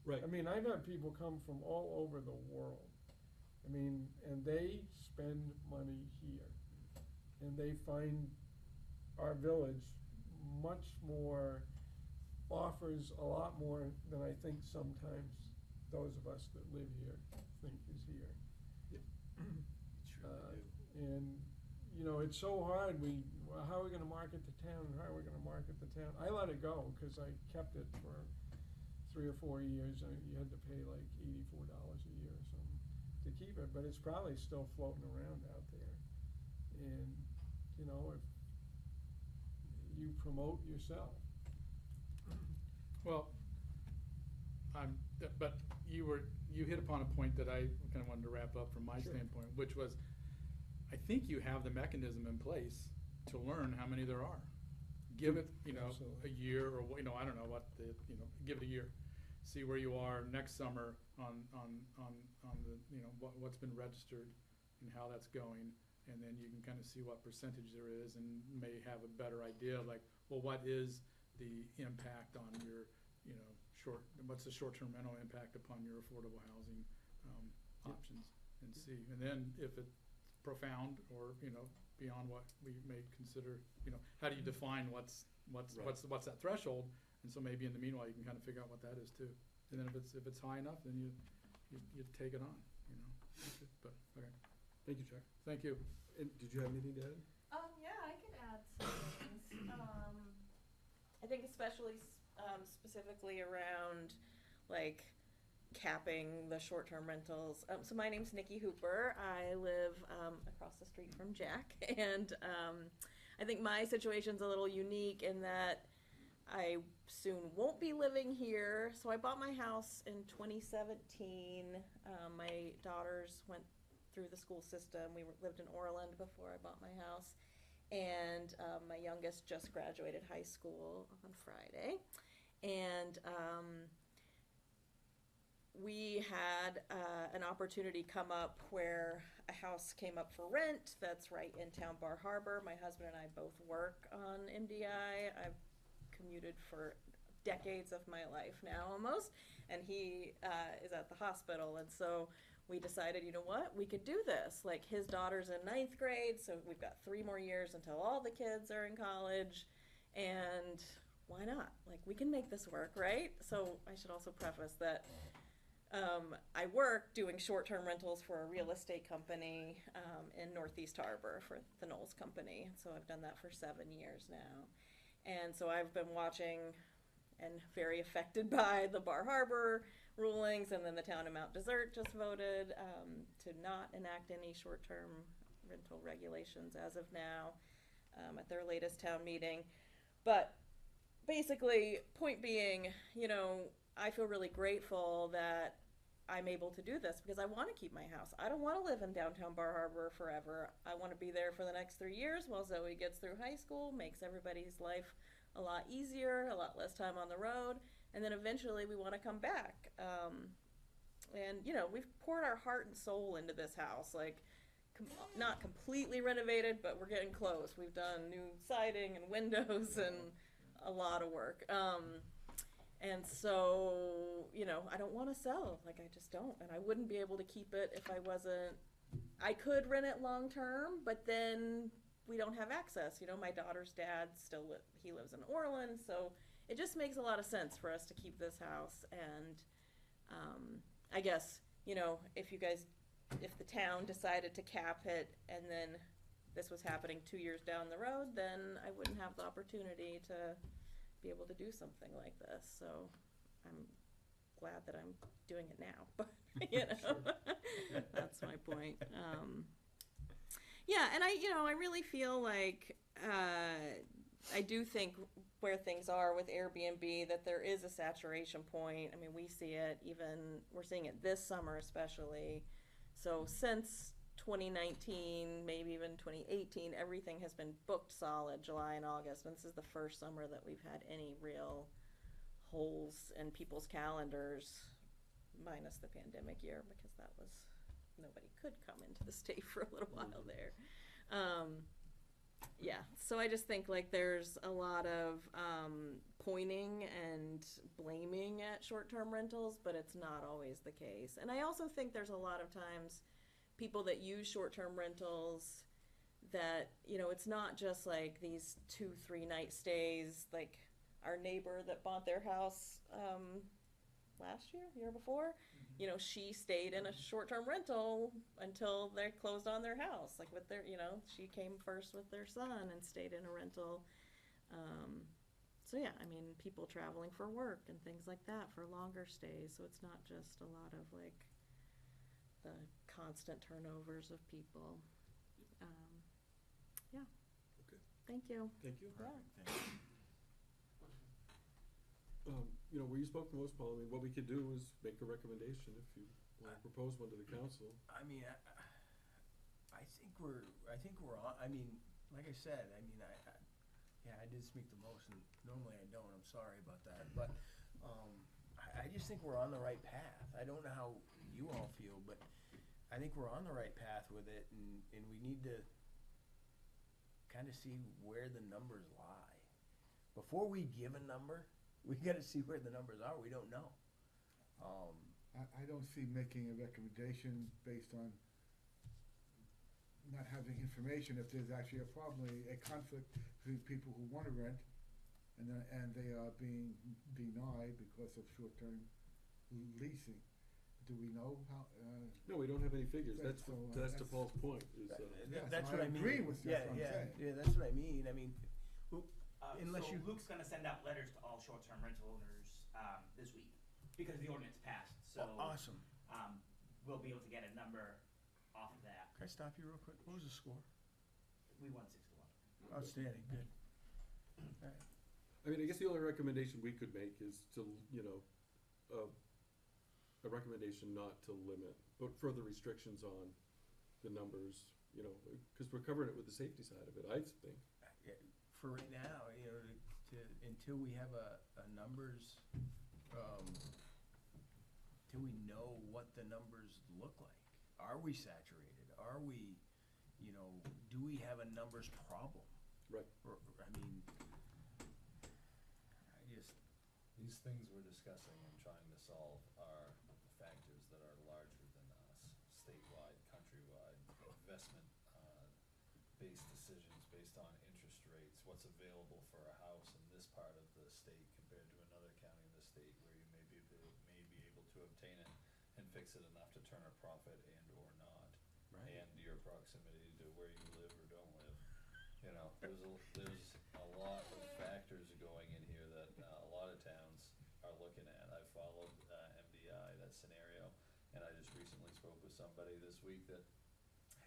Right. I mean, I've had people come from all over the world. And they spend money here. And they find our village offers a lot more than I think sometimes those of us that live here think is here. It's really do. And, it's so hard, how are we gonna market the town, and how are we gonna market the town? I let it go, cause I kept it for 3 or 4 years, and you had to pay like $84 a year or something to keep it, but it's probably still floating around out there. And, if you promote yourself. Well, but you hit upon a point that I kind of wanted to wrap up from my Sure. standpoint, which was, I think you have the mechanism in place to learn how many there are. give it, you know, Absolutely. a year or, you know, I don't know what the, you know, give it a year. See where you are next summer on the, you know, what's been registered and how that's going. And then you can kind of see what percentage there is and may have a better idea of like, well, what is the impact on your, you know, what's the short-term rental impact upon your affordable housing options, and see. And then if it's profound or, you know, beyond what we may consider, you know, how do you define what's that threshold? And so maybe in the meanwhile, you can kind of figure out what that is too. And then if it's high enough, then you take it on, you know. But, okay. Thank you, Chuck. Thank you. And did you have anything to add? Yeah, I could add some things. I think especially, specifically around, like, capping the short-term rentals. So my name's Nikki Hooper. I live, across the street from Jack, and, I think my situation's a little unique in that I soon won't be living here. So I bought my house in 2017. My daughters went through the school system. We lived in Orland before I bought my house. And my youngest just graduated high school on Friday. And we had an opportunity come up where a house came up for rent that's right in town, Bar Harbor. My husband and I both work on MDI. I've commuted for decades of my life now almost, and he is at the hospital. And so we decided, you know what, we could do this. Like, his daughter's in 9th grade, so we've got 3 more years until all the kids are in college, and why not? Like, we can make this work, right? So I should also preface that I work doing short-term rentals for a real estate company in Northeast Harbor for the Knowles Company. So I've done that for 7 years now. And so I've been watching and very affected by the Bar Harbor rulings, and then the town of Mount Desert just voted to not enact any short-term rental regulations as of now at their latest town meeting. But basically, point being, you know, I feel really grateful that I'm able to do this because I want to keep my house. I don't want to live in downtown Bar Harbor forever. I want to be there for the next 3 years while Zoe gets through high school, makes everybody's life a lot easier, a lot less time on the road, and then eventually we want to come back. And, you know, we've poured our heart and soul into this house, like, not completely renovated, but we're getting close. We've done new siding and windows and a lot of work. And so, you know, I don't want to sell. Like, I just don't. And I wouldn't be able to keep it if I wasn't. I could rent it long term, but then we don't have access. You know, my daughter's dad he lives in Orland, so it just makes a lot of sense for us to keep this house. And I guess, you know, if the town decided to cap it and then this was happening 2 years down the road, then I wouldn't have the opportunity to be able to do something like this. So I'm glad that I'm doing it now, but you know, that's my point. Yeah, and I really feel like I do think where things are with Airbnb that there is a saturation point. I mean, we see it we're seeing it this summer especially. So since 2019, maybe even 2018, everything has been booked solid, July and August, and this is the first summer that we've had any real holes in people's calendars, minus the pandemic year, because nobody could come into the state for a little while there. Yeah, so I just think like there's a lot of pointing and blaming at short-term rentals, but it's not always the case. And I also think there's a lot of times people that use short-term rentals that, you know, it's not just like these 2-3 night stays. Like our neighbor that bought their house last year before, you know, she stayed in a short-term rental until they closed on their house. Like with their, you know, she came first with their son and stayed in a rental. So yeah, I mean, people traveling for work and things like that for longer stays. So it's not just a lot of like the constant turnovers of people. Yeah. Okay. Thank you. Thank you. Yeah. You know, where you spoke the most, Paul, I mean, what we could do is make a recommendation if you want to propose one to the council. I mean, I think we're on. I mean, like I said, I mean, Yeah, I did speak the most, and normally I don't, I'm sorry about that, but, I just think we're on the right path. I don't know how you all feel, but I think we're on the right path with it, and we need to kind of see where the numbers lie. Before we give a number, we gotta see where the numbers are, we don't know. I don't see making a recommendation based on not having information if there's actually a problem, a conflict between people who want to rent and they are being denied because of short-term leasing. Do we know how, No, we don't have any figures. That's, So, that's to that's- Paul's point, is, Yes, That's I what I mean. agree with you, Yeah, that's what I'm yeah, saying. yeah, that's what I mean, unless So you. Luke's gonna send out letters to all short-term rental owners, this week, because the ordinance passed, so. Awesome. We'll be able to get a number off of that. Can I stop you real quick? What was the score? We won 6-1. Outstanding, good. Alright. I mean, I guess the only recommendation we could make is to, a recommendation not to limit, but further restrictions on the numbers, because we're covering it with the safety side of it, I think. Yeah, for right now, until we have a numbers, till we know what the numbers look like. Are we saturated? Are we, do we have a numbers problem? Right. Or, I mean, These things we're discussing and trying to solve are factors that are larger than us, statewide, countrywide, investment, based decisions based on interest rates, what's available for a house in this part of the state compared to another county in the state where you may be able to obtain it and fix it enough to turn a profit and or not. Right. And your proximity to where you live or don't live. There's a lot of factors going in here that a lot of towns are looking at. I followed MDI, that scenario, and I just recently spoke with somebody this week that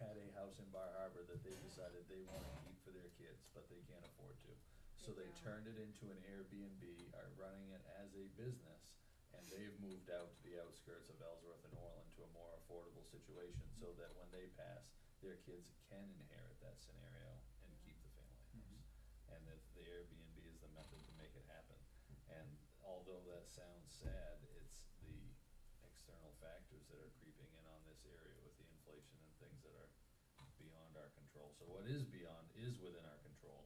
had a house in Bar Harbor that they decided they want to keep for their kids, but they can't afford to. So they turned it into an Airbnb, are running it as a business, and they've moved out to the outskirts of Ellsworth and Orland to a more affordable situation so that when they pass, their kids can inherit that scenario and keep the family house. And that the Airbnb is the method to make it happen. And although that sounds sad, it's the external factors that are creeping in on this area with the inflation and things that are beyond our control. So what is within our control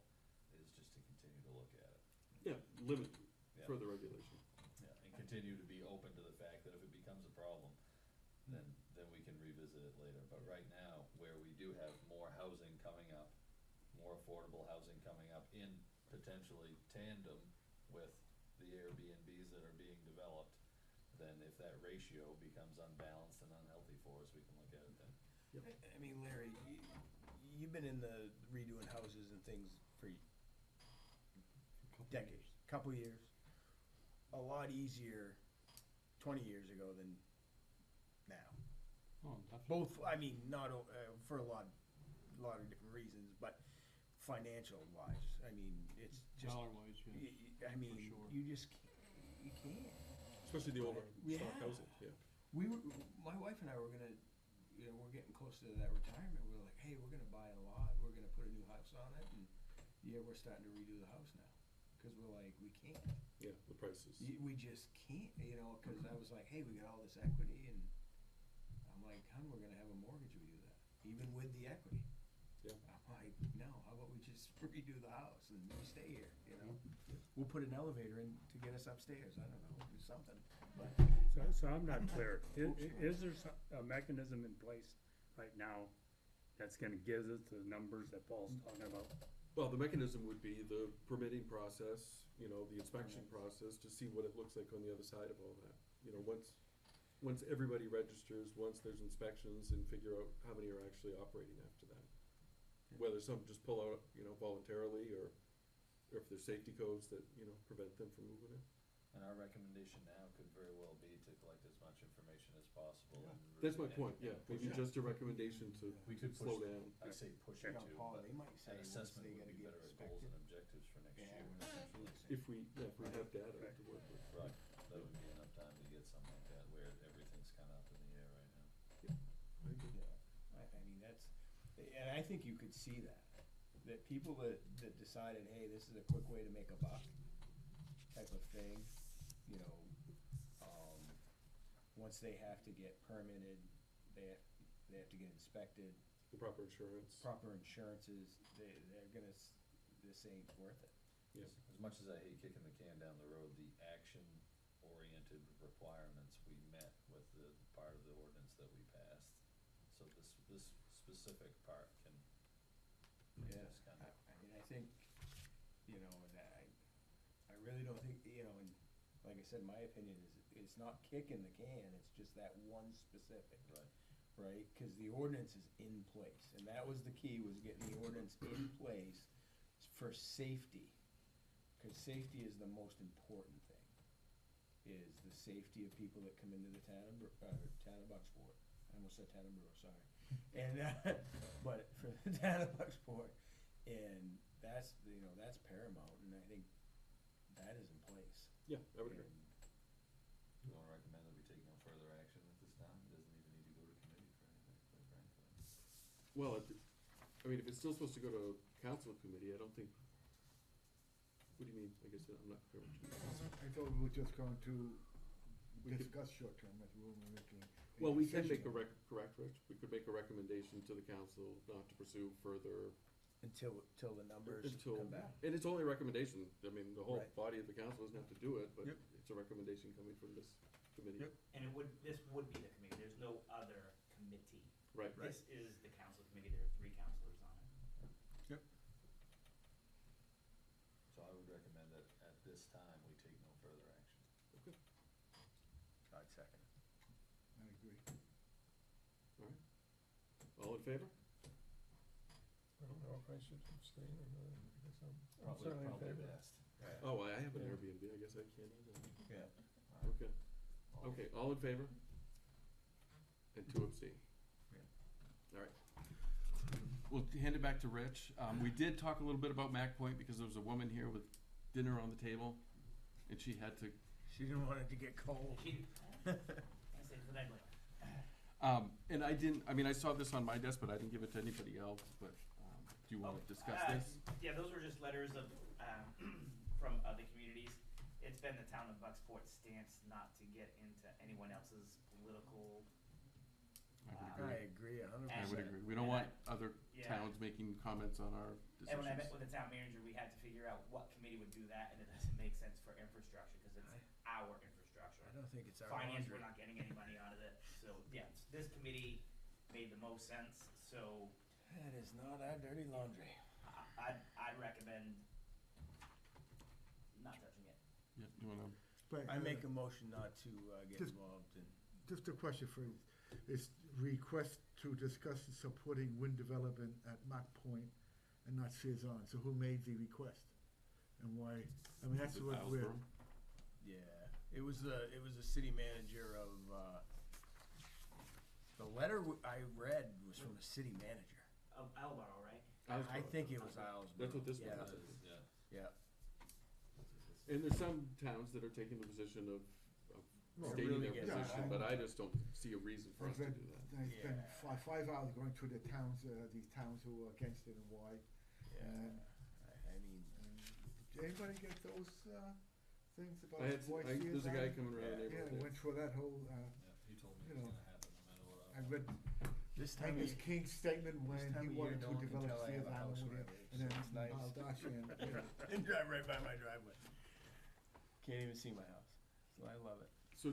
is just to continue to look at it. Yeah, limit Yeah. further regulation. Yeah, and continue to be open to the fact that if it becomes a problem, then we can revisit it later. But right now, where we do have more housing coming up, more affordable housing coming up in potentially tandem with the Airbnbs that are being developed, then if that ratio becomes unbalanced and unhealthy for us, we can look at it then. I mean, Larry, you've been in the redoing houses and things for decades, couple years. A lot easier 20 years ago than now. Oh, definitely. Both, I mean, not for a lot of different reasons, but financial wise, I mean, it's just. Dollar-wise, yeah. I mean, sure. you just you can't. Especially the older Yeah. stock housing, yeah. My wife and I were gonna, we're getting close to that retirement. We're like, hey, we're gonna buy a lot. We're gonna put a new house on it, and yeah, we're starting to redo the house now because we're like, we can't. Yeah, the prices. We just can't, because I was like, hey, we got all this equity, and I'm like, hun, we're gonna have a mortgage. We do that, even with the equity. Yeah. I'm like, no, how about we just redo the house and we stay here, We'll put an elevator in to get us upstairs, I don't know, do something, but. So I'm not clear. Is there a mechanism in place right now that's gonna give us the numbers that Paul's talking about? Well, the mechanism would be the permitting process, the inspection process, to see what it looks like on the other side of all that. Once everybody registers, once there's inspections, and figure out how many are actually operating after that. Whether some just pull out, voluntarily, or if there's safety codes that, prevent them from moving it. And our recommendation now could very well be to collect as much information as possible. Yeah. And That's my and- point, and yeah, push maybe it. just a recommendation to We could slow push, down. I say push You it know, too, Paul, but they might say an once assessment they would gotta be get better at goals inspected. and objectives for next Yeah. year. essentially. If we have data to work with. Right, that would be enough time to get something like that where everything's kinda up in the air right now. Yeah, I mean, and I think you could see that. that people that decided, hey, this is a quick way to make a buck type of thing, you know, once they have to get permitted, they have to get inspected, The proper insurance. proper insurances, they're gonna, this ain't worth it. Yeah. As much as I hate kicking the can down the road, the action-oriented requirements we met with the part of the ordinance that we passed. So this specific part can make Yeah, this kind of. I mean, I think, you know, and I really don't think, you know, and like I said, my opinion is, it's not kicking the can, it's just that one specific. Right. Right, cause the ordinance is in place, and that was the key, was getting the ordinance in place for safety. Cause safety is the most important thing, is the safety of people that come into the town of Bucksport. I almost said town of Brewer, sorry. And, but for the town of Bucksport, and that's, you know, that's paramount, and I think that is in place. Yeah, I would agree. And Do you wanna recommend that we take no further action at this time? It doesn't even need to go to committee for anything, quite frankly. Well, I mean, if it's still supposed to go to council committee, I don't think, what do you mean? I guess I'm not clear what you mean. I thought we were just going to We could- discuss short-term as we were making. Well, we can decision. make correct, Rich? We could make a recommendation to the council not to pursue further until the numbers until, come back. and it's only a recommendation. I mean, the whole Right. body of the council doesn't have to do it, but Yep. it's a recommendation coming from this committee. Yep. And this would be the committee, there's no other committee. Right. This is the council committee, there are 3 councilors on it. So I would recommend that at this time, we take no further action. Okay, I'd second it. I agree. all right. All in favor? I don't know if I should abstain or not, I guess I'm Probably certainly in favor. best. Oh, I have an Yeah. Airbnb, I guess I can't either. Yeah. Okay, okay, all in favor? And 2 abstain. All right. We'll hand it back to Rich. We did talk a little bit about Mac Point because there was a woman here with dinner on the table, and she had to, She didn't want it to get cold. I said, what I'd like. and I didn't, I mean, I saw this on my desk, but I didn't give it to anybody else, but, do you wanna discuss this? Yeah, those were just letters of, from other communities. It's been the town of Bucksport's stance not to get into anyone else's political. I agree 100%. I would agree. We don't And want other yeah. towns making comments on our decisions. And when I met with the town manager, we had to figure out what committee would do that, and it doesn't make sense for infrastructure, cause it's our infrastructure. I don't think it's our Finance, laundry. we're not getting any money out of it, so, yeah, this committee made the most sense, so That is not our dirty laundry. I'd recommend not touching it. Yeah, you wanna, But, I make a motion not to get Just- involved in. just a question for you. Is request to discuss supporting wind development at Mac Point and not Cezanne. So who made the request? And why? I mean, that's what we're, Islesboro? Yeah, it was the city manager of, the letter I read was from the city manager. Of Albaro, right? I think it was Islesboro. That's what this Yeah, one is. Yeah. yeah. And there's some towns that are taking the position of Well, stating really their get- position, Yeah, but I just don't see a reason for I us to spent, do that. I spent Yeah. 5 hours going through the towns, these towns who were against it and why. Yeah, And- I mean, Did anybody get those, things about I had, why there's a guy Cezanne? coming around the Yeah, I neighborhood. went through that whole, Yeah, he told me You it was know, gonna happen no matter what. I read this time of Angus year, King's statement when time he of year, wanted no to one can develop tell I have a Cezanne house over where I there. live, And so then it's nice. Baldacci and, you know. and drive right by my driveway. Can't even see my house, so I love it. So,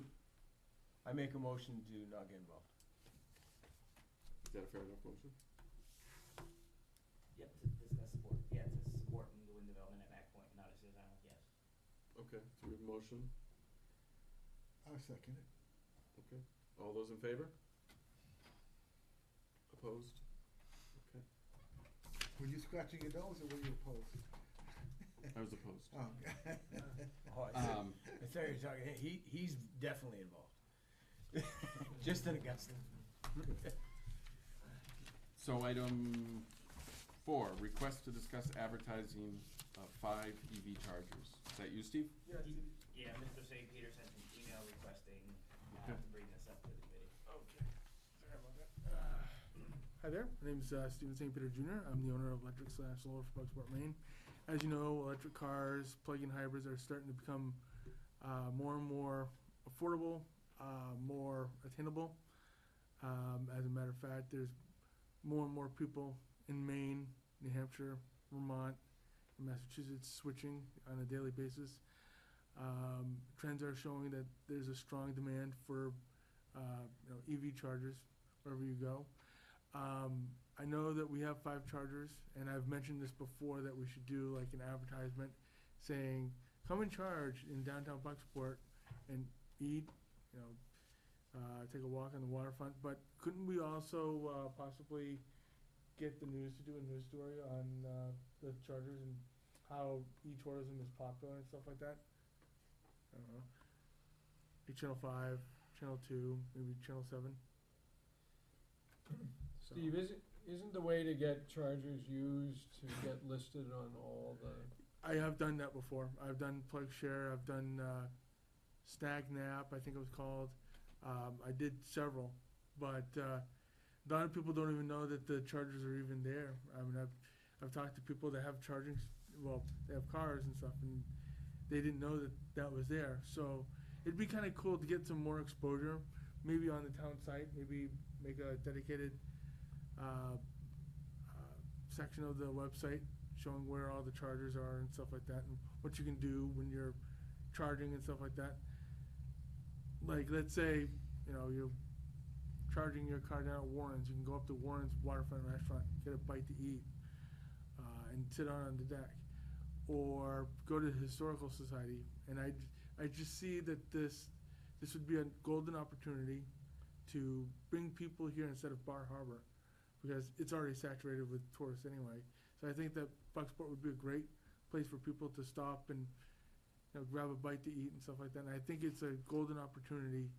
I make a motion to not get involved. is that a fair enough motion? Yep, to discuss support, yeah, to support the wind development at Mac Point, not at Sears Island, yes. Okay, so we have a motion, I'll second it. okay. All those in favor? Opposed? Okay, Were you scratching your nose or were you opposed? I was opposed. Oh, Oh, I thought Um, you were talking, he's definitely involved. Just in Augusta. So item 4, request to discuss advertising of 5 EV chargers. Is that you, Steve? Yeah, Mr. St. Peter sent an email requesting, Okay. to bring this up to the committee. Okay, sorry about that. Hi there, my name is Stephen St. Peter Jr. I'm the owner of Electric / Solar for Bucksport, Maine. As you know, electric cars, plug-in hybrids are starting to become more and more affordable, more attainable. As a matter of fact, there's more and more people in Maine, New Hampshire, Vermont, and Massachusetts switching on a daily basis. Trends are showing that there's a strong demand for EV chargers wherever you go. I know that we have 5 chargers, and I've mentioned this before, that we should do like an advertisement saying, come and charge in downtown Bucksport and eat, take a walk on the waterfront. But couldn't we also possibly get the news to do a news story on the chargers and how e-tourism is popular and stuff like that? I don't know. Like Channel 5, Channel 2, maybe Channel 7. Steve, isn't the way to get chargers used to get listed on all the? I have done that before. I've done PlugShare. I've done SnagNap, I think it was called. I did several, but a lot of people don't even know that the chargers are even there. I mean, I've talked to people that have charging, they have cars and stuff, and they didn't know that that was there. So it'd be kind of cool to get some more exposure, maybe on the town site, maybe make a dedicated section of the website showing where all the chargers are and stuff like that, and what you can do when you're charging and stuff like that. Like, let's say, you're charging your car down at Warren's. You can go up to Warren's Waterfront Restaurant, get a bite to eat, and sit on the deck. Or go to the Historical Society. And I just see that this would be a golden opportunity to bring people here instead of Bar Harbor, because it's already saturated with tourists anyway. So I think that Bucksport would be a great place for people to stop and grab a bite to eat and stuff like that. And I think it's a golden opportunity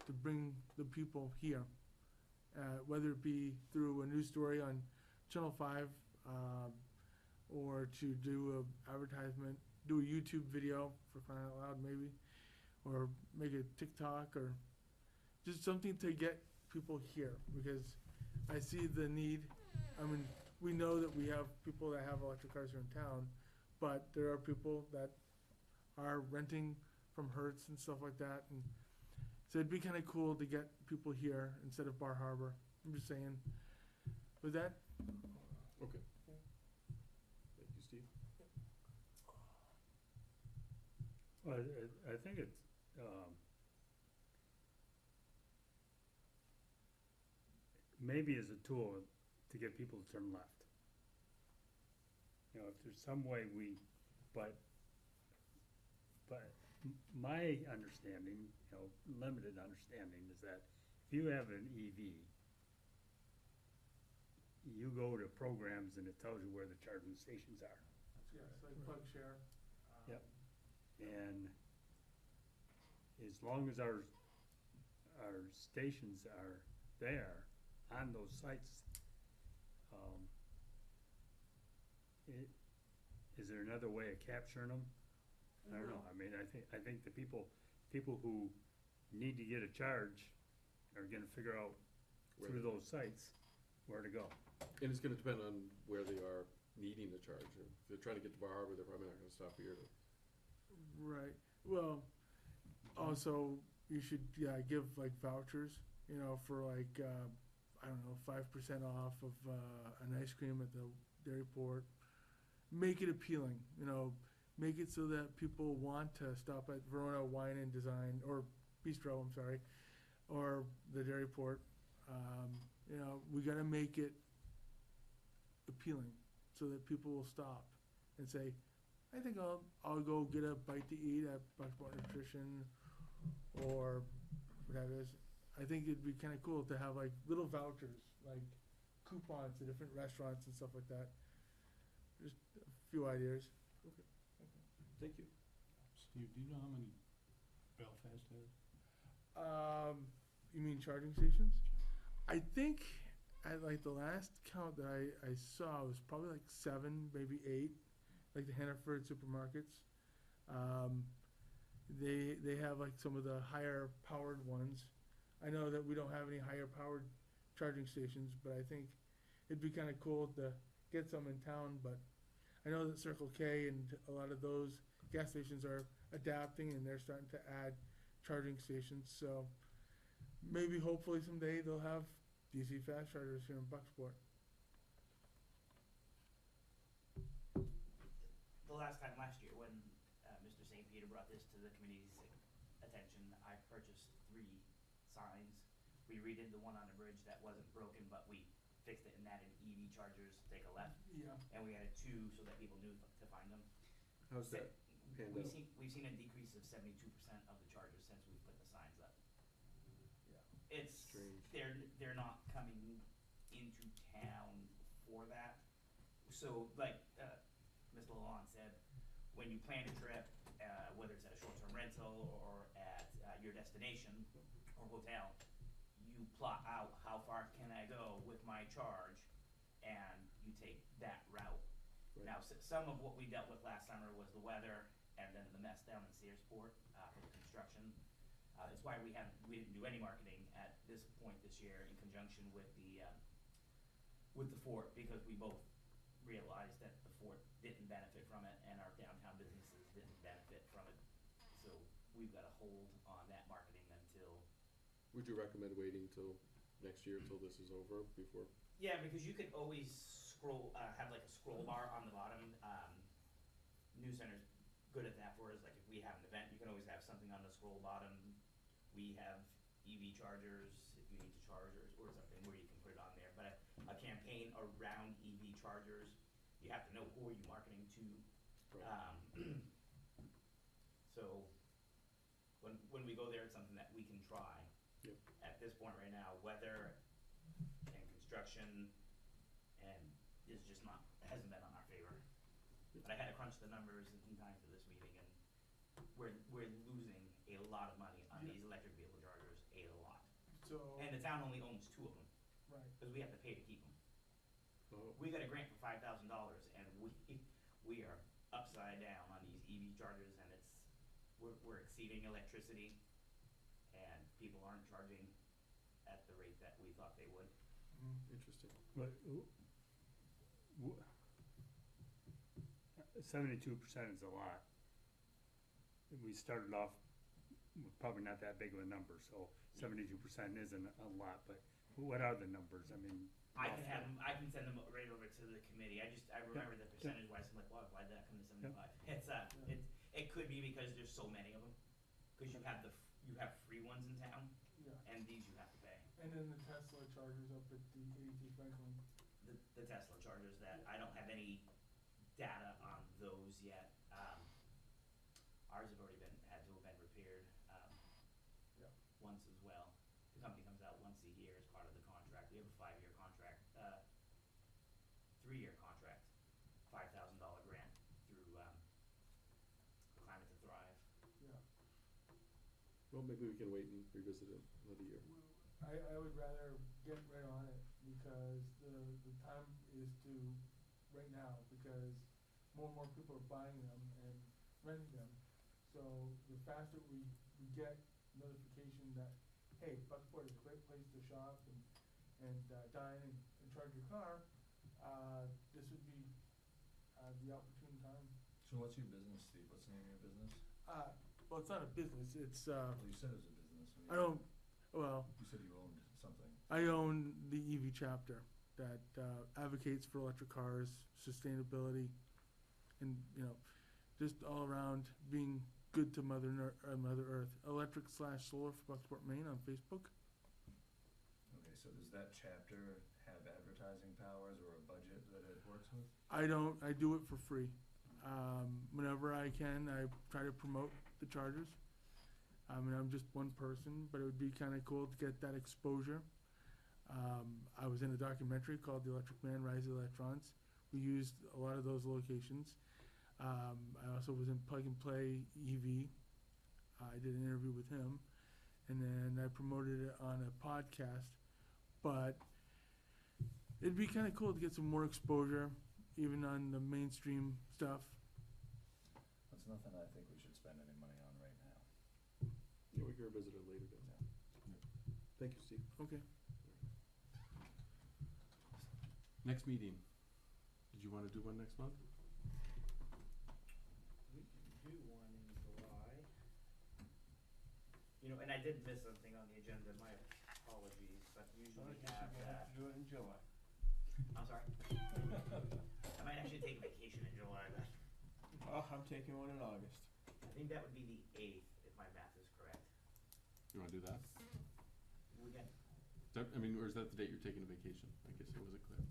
to bring the people here, whether it be through a news story on Channel 5, or to do a advertisement, do a YouTube video, for crying out loud maybe, or make a TikTok, or just something to get people here, because I see the need. I mean, we know that we have people that have electric cars here in town, but there are people that are renting from Hertz and stuff like that, and so it'd be kind of cool to get people here instead of Bar Harbor. I'm just saying. With that, Okay. Thank you, Steve. Well, I think it's, maybe as a tool to get people to turn left. If there's some way but my understanding, limited understanding, is that if you have an EV, you go to programs and it tells you where the charging stations are. yes, like PlugShare. Yep. And as long as our stations are there on those sites, is there another way of capturing them? I don't know. I mean, I think the people who need to get a charge are gonna figure out through those sites where to go. And it's gonna depend on where they are needing the charge. If they're trying to get to Bar Harbor, they're probably not gonna stop here to. Right. Well, also you should give like vouchers, for like 5% off of an ice cream at the dairy port. Make it appealing, make it so that people want to stop at Verona Wine and Design, or Bistro, I'm sorry, or the dairy port. We gotta make it appealing so that people will stop and say, I think I'll go get a bite to eat at Bucksport Nutrition, or whatever it is. I think it'd be kind of cool to have like little vouchers, like coupons to different restaurants and stuff like that. Just a few ideas. Thank you. Steve, do you know how many Belfast has? You mean charging stations? I think at like the last count that I saw was probably like 7, maybe 8, like the Hannaford supermarkets. They have like some of the higher powered ones. I know that we don't have any higher powered charging stations, but I think it'd be kinda cool to get some in town, but I know that Circle K and a lot of those gas stations are adapting and they're starting to add charging stations, so maybe hopefully someday they'll have DC fast chargers here in Bucksport. The last time, last year, when Mr. St. Peter brought this to the committee's attention, I purchased 3 signs. We redid the one on the bridge that wasn't broken, but we fixed it and added EV chargers, take a left. Yeah. And we added 2 so that people knew to find them. How's that panned out? We've seen a decrease of 72% of the chargers since we've put the signs up. Yeah. It's, Strange. they're not coming into town for that. So like, Mr. Lalonde said, when you plan a trip, whether it's at a short-term rental or at your destination or hotel, you plot out how far can I go with my charge, and you take that route. Right. Now, some of what we dealt with last summer was the weather and then the mess down in Searsport for the construction. That's why we didn't do any marketing at this point this year in conjunction with the fort, because we both realized that the fort didn't benefit from it and our downtown businesses didn't benefit from it. So we've got a hold on that marketing until. Would you recommend waiting till next year, till this is over, before? Yeah, because you could always scroll, have like a scroll bar on the bottom. News Center's good at that for us. Like if we have an event, you can always have something on the scroll bottom. We have EV chargers if you need to charge or something where you can put it on there. But a campaign around EV chargers, you have to know who are you marketing to. Right. So when we go there, it's something that we can try. Yep. At this point right now, weather and construction and is just not, hasn't been on our favor. But I had to crunch the numbers in time for this meeting, and we're losing a lot of money on Yeah. these electric vehicle chargers, a lot. So, And the town only owns 2 of them, right. because we have to pay to keep them. Oh, We got a grant for $5,000, and we are upside down on these EV chargers, and we're exceeding electricity, and people aren't charging at the rate that we thought they would. interesting. But, 72% is a lot. We started off with probably not that big of a number, so 72% isn't a lot, but what are the numbers? I mean. I can send them right over to the committee. I remember the percentage wise, I'm like, wow, why'd that come to 75? It could be because there's so many of them, because you have free ones in town, Yeah. and these you have to pay. And then the Tesla chargers up at the AT Franklin. The Tesla chargers that, I don't have any data on those yet. Ours have already had to have been repaired, Yeah. once as well. The company comes out once a year as part of the contract. We have a 5-year contract, 3-year contract, $5,000 grant through, Climate to Thrive. Yeah. Well, maybe we can wait and revisit it another year. I would rather get right on it because the time is to right now because more and more people are buying them and renting them. So the faster we get notification that, hey, Bucksport is a great place to shop and dine and charge your car, this would be the opportune time. So what's your business, Steve? What's the name of your business? Well, it's not a business. It's Well, you said it was a business. I don't. Well, You said you owned something. I own the EV chapter that advocates for electric cars, sustainability, and just all around being good to Mother Earth. Electric/solar for Bucksport, Maine on Facebook. Okay, so does that chapter have advertising powers or a budget that it works with? I don't. I do it for free. Whenever I can, I try to promote the chargers. I mean, I'm just one person, but it would be kind of cool to get that exposure. I was in a documentary called The Electric Man, Rise of the Electrons. We used a lot of those locations. I also was in Plug and Play EV. I did an interview with him. And then I promoted it on a podcast. But it'd be kind of cool to get some more exposure, even on the mainstream stuff. That's nothing I think we should spend any money on right now. Yeah, we can revisit it later then. Thank you, Steve. Okay. Next meeting, did you wanna do one next month? We can do one in July. You know, and I did miss something on the agenda, my apologies, but usually we have that. Do it in July. I'm sorry. I might actually take a vacation in July then. Oh, I'm taking one in August. I think that would be the 8th, if my math is correct. You wanna do that? We can, Is that, I mean, or is that the date you're taking a vacation? I guess it wasn't clear.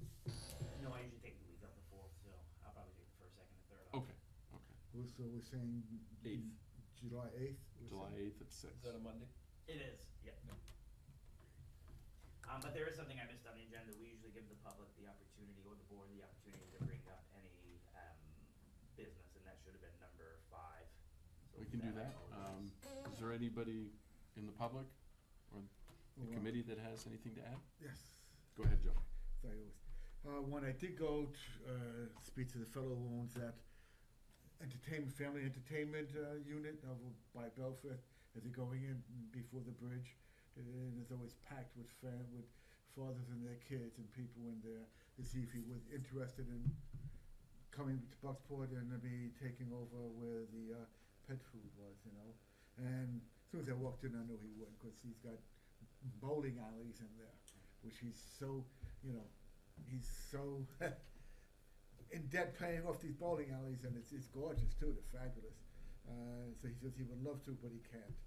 no, I usually take the week of the 4th, so I'll probably take the 1st, 2nd, and 3rd off. Okay, okay. So we're saying. 8th. July 8th? July 8th at 6. Is that a Monday? It is, yeah. But there is something I missed on the agenda. We usually give the public the opportunity, or the board the opportunity to bring up any, business, and that should have been number 5. So We can do I that. apologize. Is there anybody in the public or the Well, committee that has anything to add? Yes. Go ahead, Joe. Sorry, when I did go to speak to the fellow who owns that family entertainment unit over by Belfast, as they're going in before the bridge, and it's always packed with fathers and their kids and people in there to see if he was interested in coming to Bucksport and be taking over where the pet food was, you know. And as soon as I walked in, I knew he would, because he's got bowling alleys in there, which he's so, you know, he's so in debt paying off these bowling alleys, and it's gorgeous too. They're fabulous. So he says he would love to, but he can't.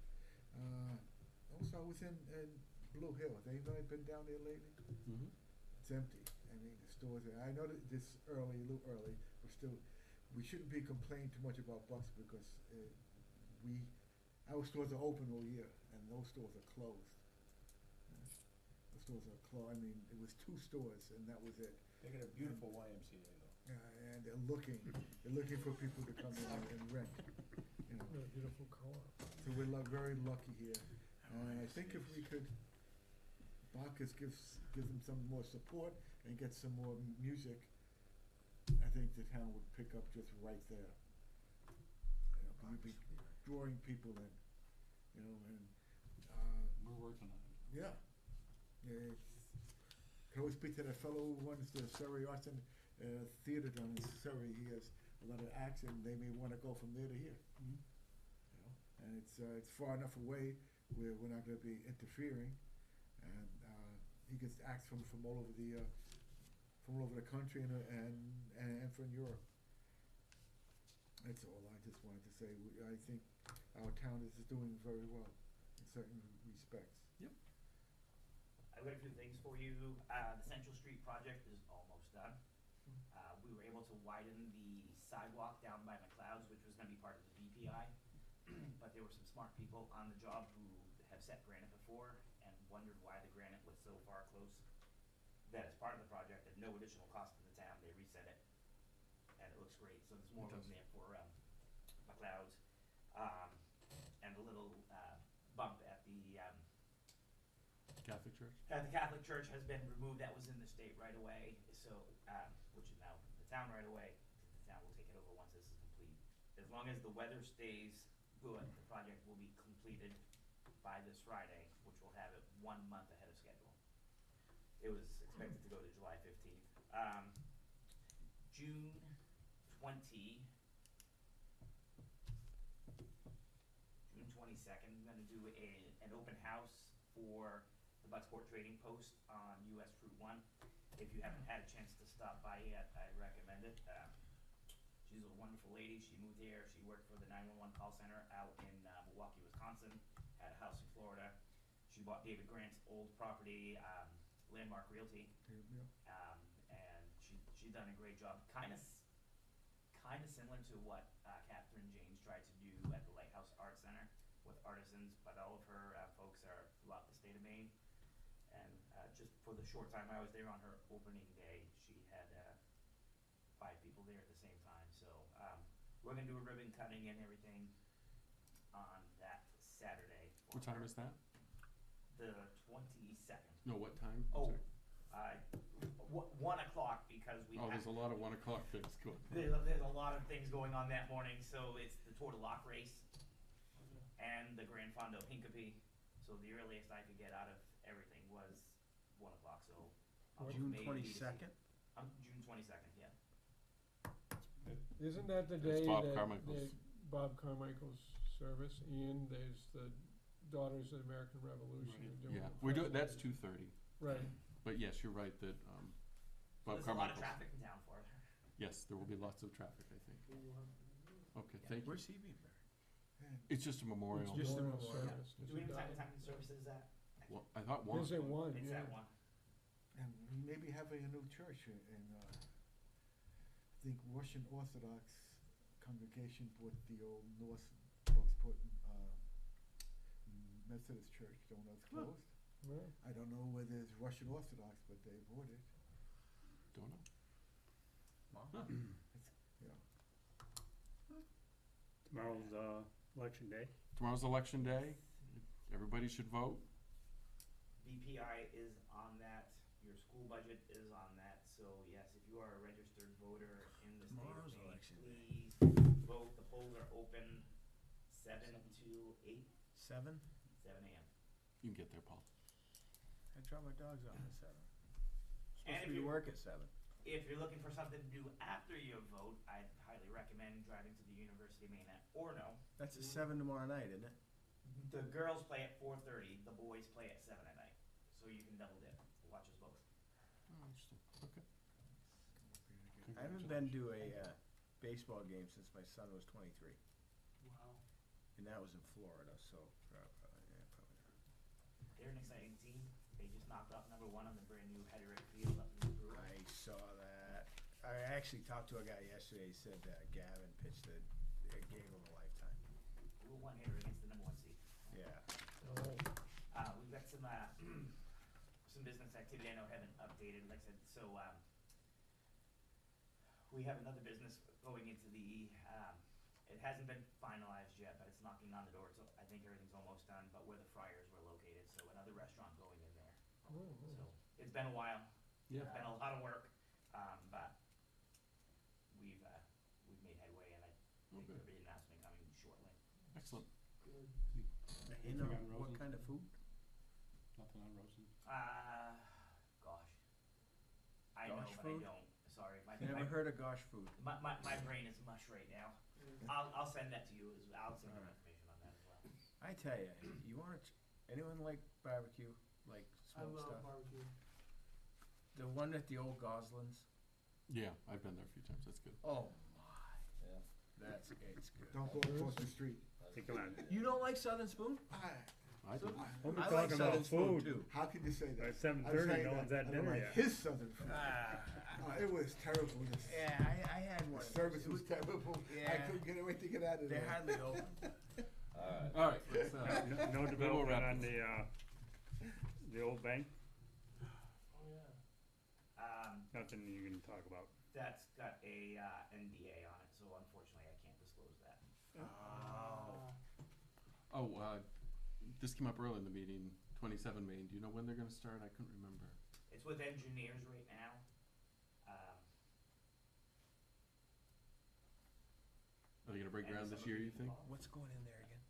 Also, I was in Blue Hill. Has anybody been down there lately? Mm-hmm. It's empty. I mean, the stores are, I know that this early, a little early, but still, we shouldn't be complaining too much about Bucks, because our stores are open all year, and those stores are closed. The stores are closed. I mean, it was 2 stores, and that was it. They got a beautiful YMCA though. And they're looking for people to come in and rent. You know. What a beautiful co-op. So we're very lucky here. And I think if we could, Bacchus gives them some more support and get some more music, I think the town would pick up just right there. You know, 'cause you'd be drawing people in, you know, and, We're working on it. yeah. Can always speak to that fellow who runs the Surrey Arts and Theater down in Surrey. He has a lot of acts, and they may wanna go from there to here. Mhm. You know, and it's far enough away where we're not gonna be interfering, and he gets acts from all over the country and from Europe. That's all I just wanted to say. I think our town is doing very well in certain respects. I've got a few things for you. The Central Street project is almost done. We were able to widen the sidewalk down by McLeod's, which was gonna be part of the DPI. But there were some smart people on the job who have set granite before and wondered why the granite was so far close. That as part of the project, at no additional cost to the town, they reset it. And it looks great, so there's more room there for McLeod's. And a little bump at the Catholic Church? the Catholic Church has been removed. That was in the state right away, so, which is now the town right away. The town will take it over once this is complete. As long as the weather stays good, the project will be completed by this Friday, which will have it 1 month ahead of schedule. It was expected to go to July 15th. June 22nd, I'm gonna do an open house for the Bucksport Trading Post on US Route 1. If you haven't had a chance to stop by yet, I recommend it. She's a wonderful lady. She moved here. She worked for the 911 call center out in Milwaukee, Wisconsin, had a house in Florida. She bought David Grant's old property, Landmark Realty, Yeah. and she's done a great job. Kind of similar to what Catherine James tried to do at the Lighthouse Art Center with artisans, but all of her folks are throughout the state of Maine. And just for the short time I was there on her opening day, she had 5 people there at the same time. So we're gonna do a ribbon cutting and everything on that Saturday. for What time her. is that? The 22nd. No, what time? Oh, Sorry. 1 o'clock, because we Oh, have, there's a lot of 1 o'clock things going on. there's a lot of things going on that morning. So it's the Tour de Lock race and the Grand Fondo Hincapie. So the earliest I could get out of everything was 1 o'clock. So I'll June maybe be to see- 22nd? June 22nd, yeah. Isn't that the That's day Bob that, Carmichael's. Bob Carmichael's service, and there's the Daughters of the American Revolution Right. are doing Yeah, a we're doing, festival. that's 2:30, Right, but yes, you're right that, Bob There's a lot of Carmichael's. traffic in town for it. Yes, there will be lots of traffic, I think. Okay, thank you. Where's he being buried? And It's just a memorial. it's Just a memorial memorial. service. Do we know what time the service is at? Well, I thought one. Is it one, It's yeah. at 1. And we may be having a new church in I think Russian Orthodox congregation bought the old North Bucksport Methodist Church. Don't know it's closed. Well, I don't know whether it's Russian Orthodox, but they bought it. Don't know. Wow. You know, Tomorrow's, election day. Tomorrow's election day. Everybody should vote. BPI is on that, your school budget is on that, so yes, if you are a registered voter in the state of Tomorrow's Maine, election day. please vote. The polls are open 7 to 8, 7? 7 a.m. You can get there, Paul. I drop my dogs off at 7. And Supposed if to be you- work at 7. If you're looking for something to do after you vote, I'd highly recommend driving to the University of Maine at Orono. That's at 7 tomorrow night, isn't it? The girls play at 4:30, the boys play at 7 at night, so you can double dip, watch us both. Oh, interesting. Okay. I haven't been to a baseball game since my son was 23. Wow. And that was in Florida, so probably not. They're an exciting team. They just knocked off #1 on the brand new Hedrick Field up in Brewer. I saw that. I actually talked to a guy yesterday. He said Gavin pitched a game of a lifetime. We're one hitter against the #1 seed. Yeah. We've got some some business activity I know haven't updated, like I said, so we have another business going into the, it hasn't been finalized yet, but it's knocking on the door, so I think everything's almost done, but where the Friars were located, so another restaurant going in there. So, it's been a while. Yeah. It's been a lot of work, but we've made headway, and I think Okay. there'll be an announcement coming shortly. Excellent. You know, Anything on what Rosen? kind of food? Nothing on Rosen? Gosh. I know, Gosh but food? I don't. Sorry. Never heard of Gosh food. My brain is mush right now. I'll send that to you. I'll send you information on that as well. I tell you, you want to, anyone like barbecue, like smoked stuff? barbecue. The one at the old Goslins? Yeah, I've been there a few times. That's good. Oh my, Yeah. it's good. don't go across the street. Hey, come on. You don't like Southern Spoon? I do. We'll be I like talking Southern about Spoon food. too. How can you say By that? 7:30, no one's at I don't dinner like yet. his southern food. It was terrible. Yeah, I had one. The service was terrible. I Yeah. couldn't get away to get out of They're there. hardly open. Alright. All right. Let's, No we'll development wrap on this. the old bank? Oh, yeah. Nothing you can talk about. That's got a NDA on it, so unfortunately I can't disclose that. This came up early in the meeting. 27 Main. Do you know when they're going to start? I couldn't remember. It's with engineers right now. Are they going to break and ground some this of year? the You think? involved. What's going in there again?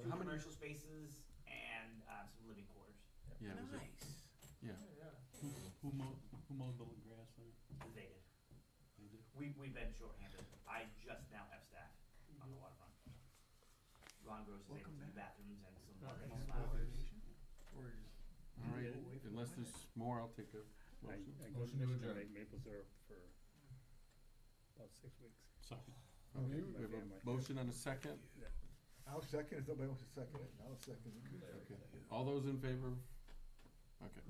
Two commercial spaces and some living quarters. Yeah. Was it? Nice. Yeah. Who mowed the grass there? They did. They did? We've been shorthanded. I just now have staff on the waterfront. Ron Gross is able to do bathrooms and some marketing flowers. Or is All right. Unless there's more, I'll take a I motion. go to Michigan, make maple syrup for about 6 weeks. Second. Okay. My We have a family. motion and a second. I'll second it. If nobody wants to second it, I'll second it. Okay. All those in favor? Okay.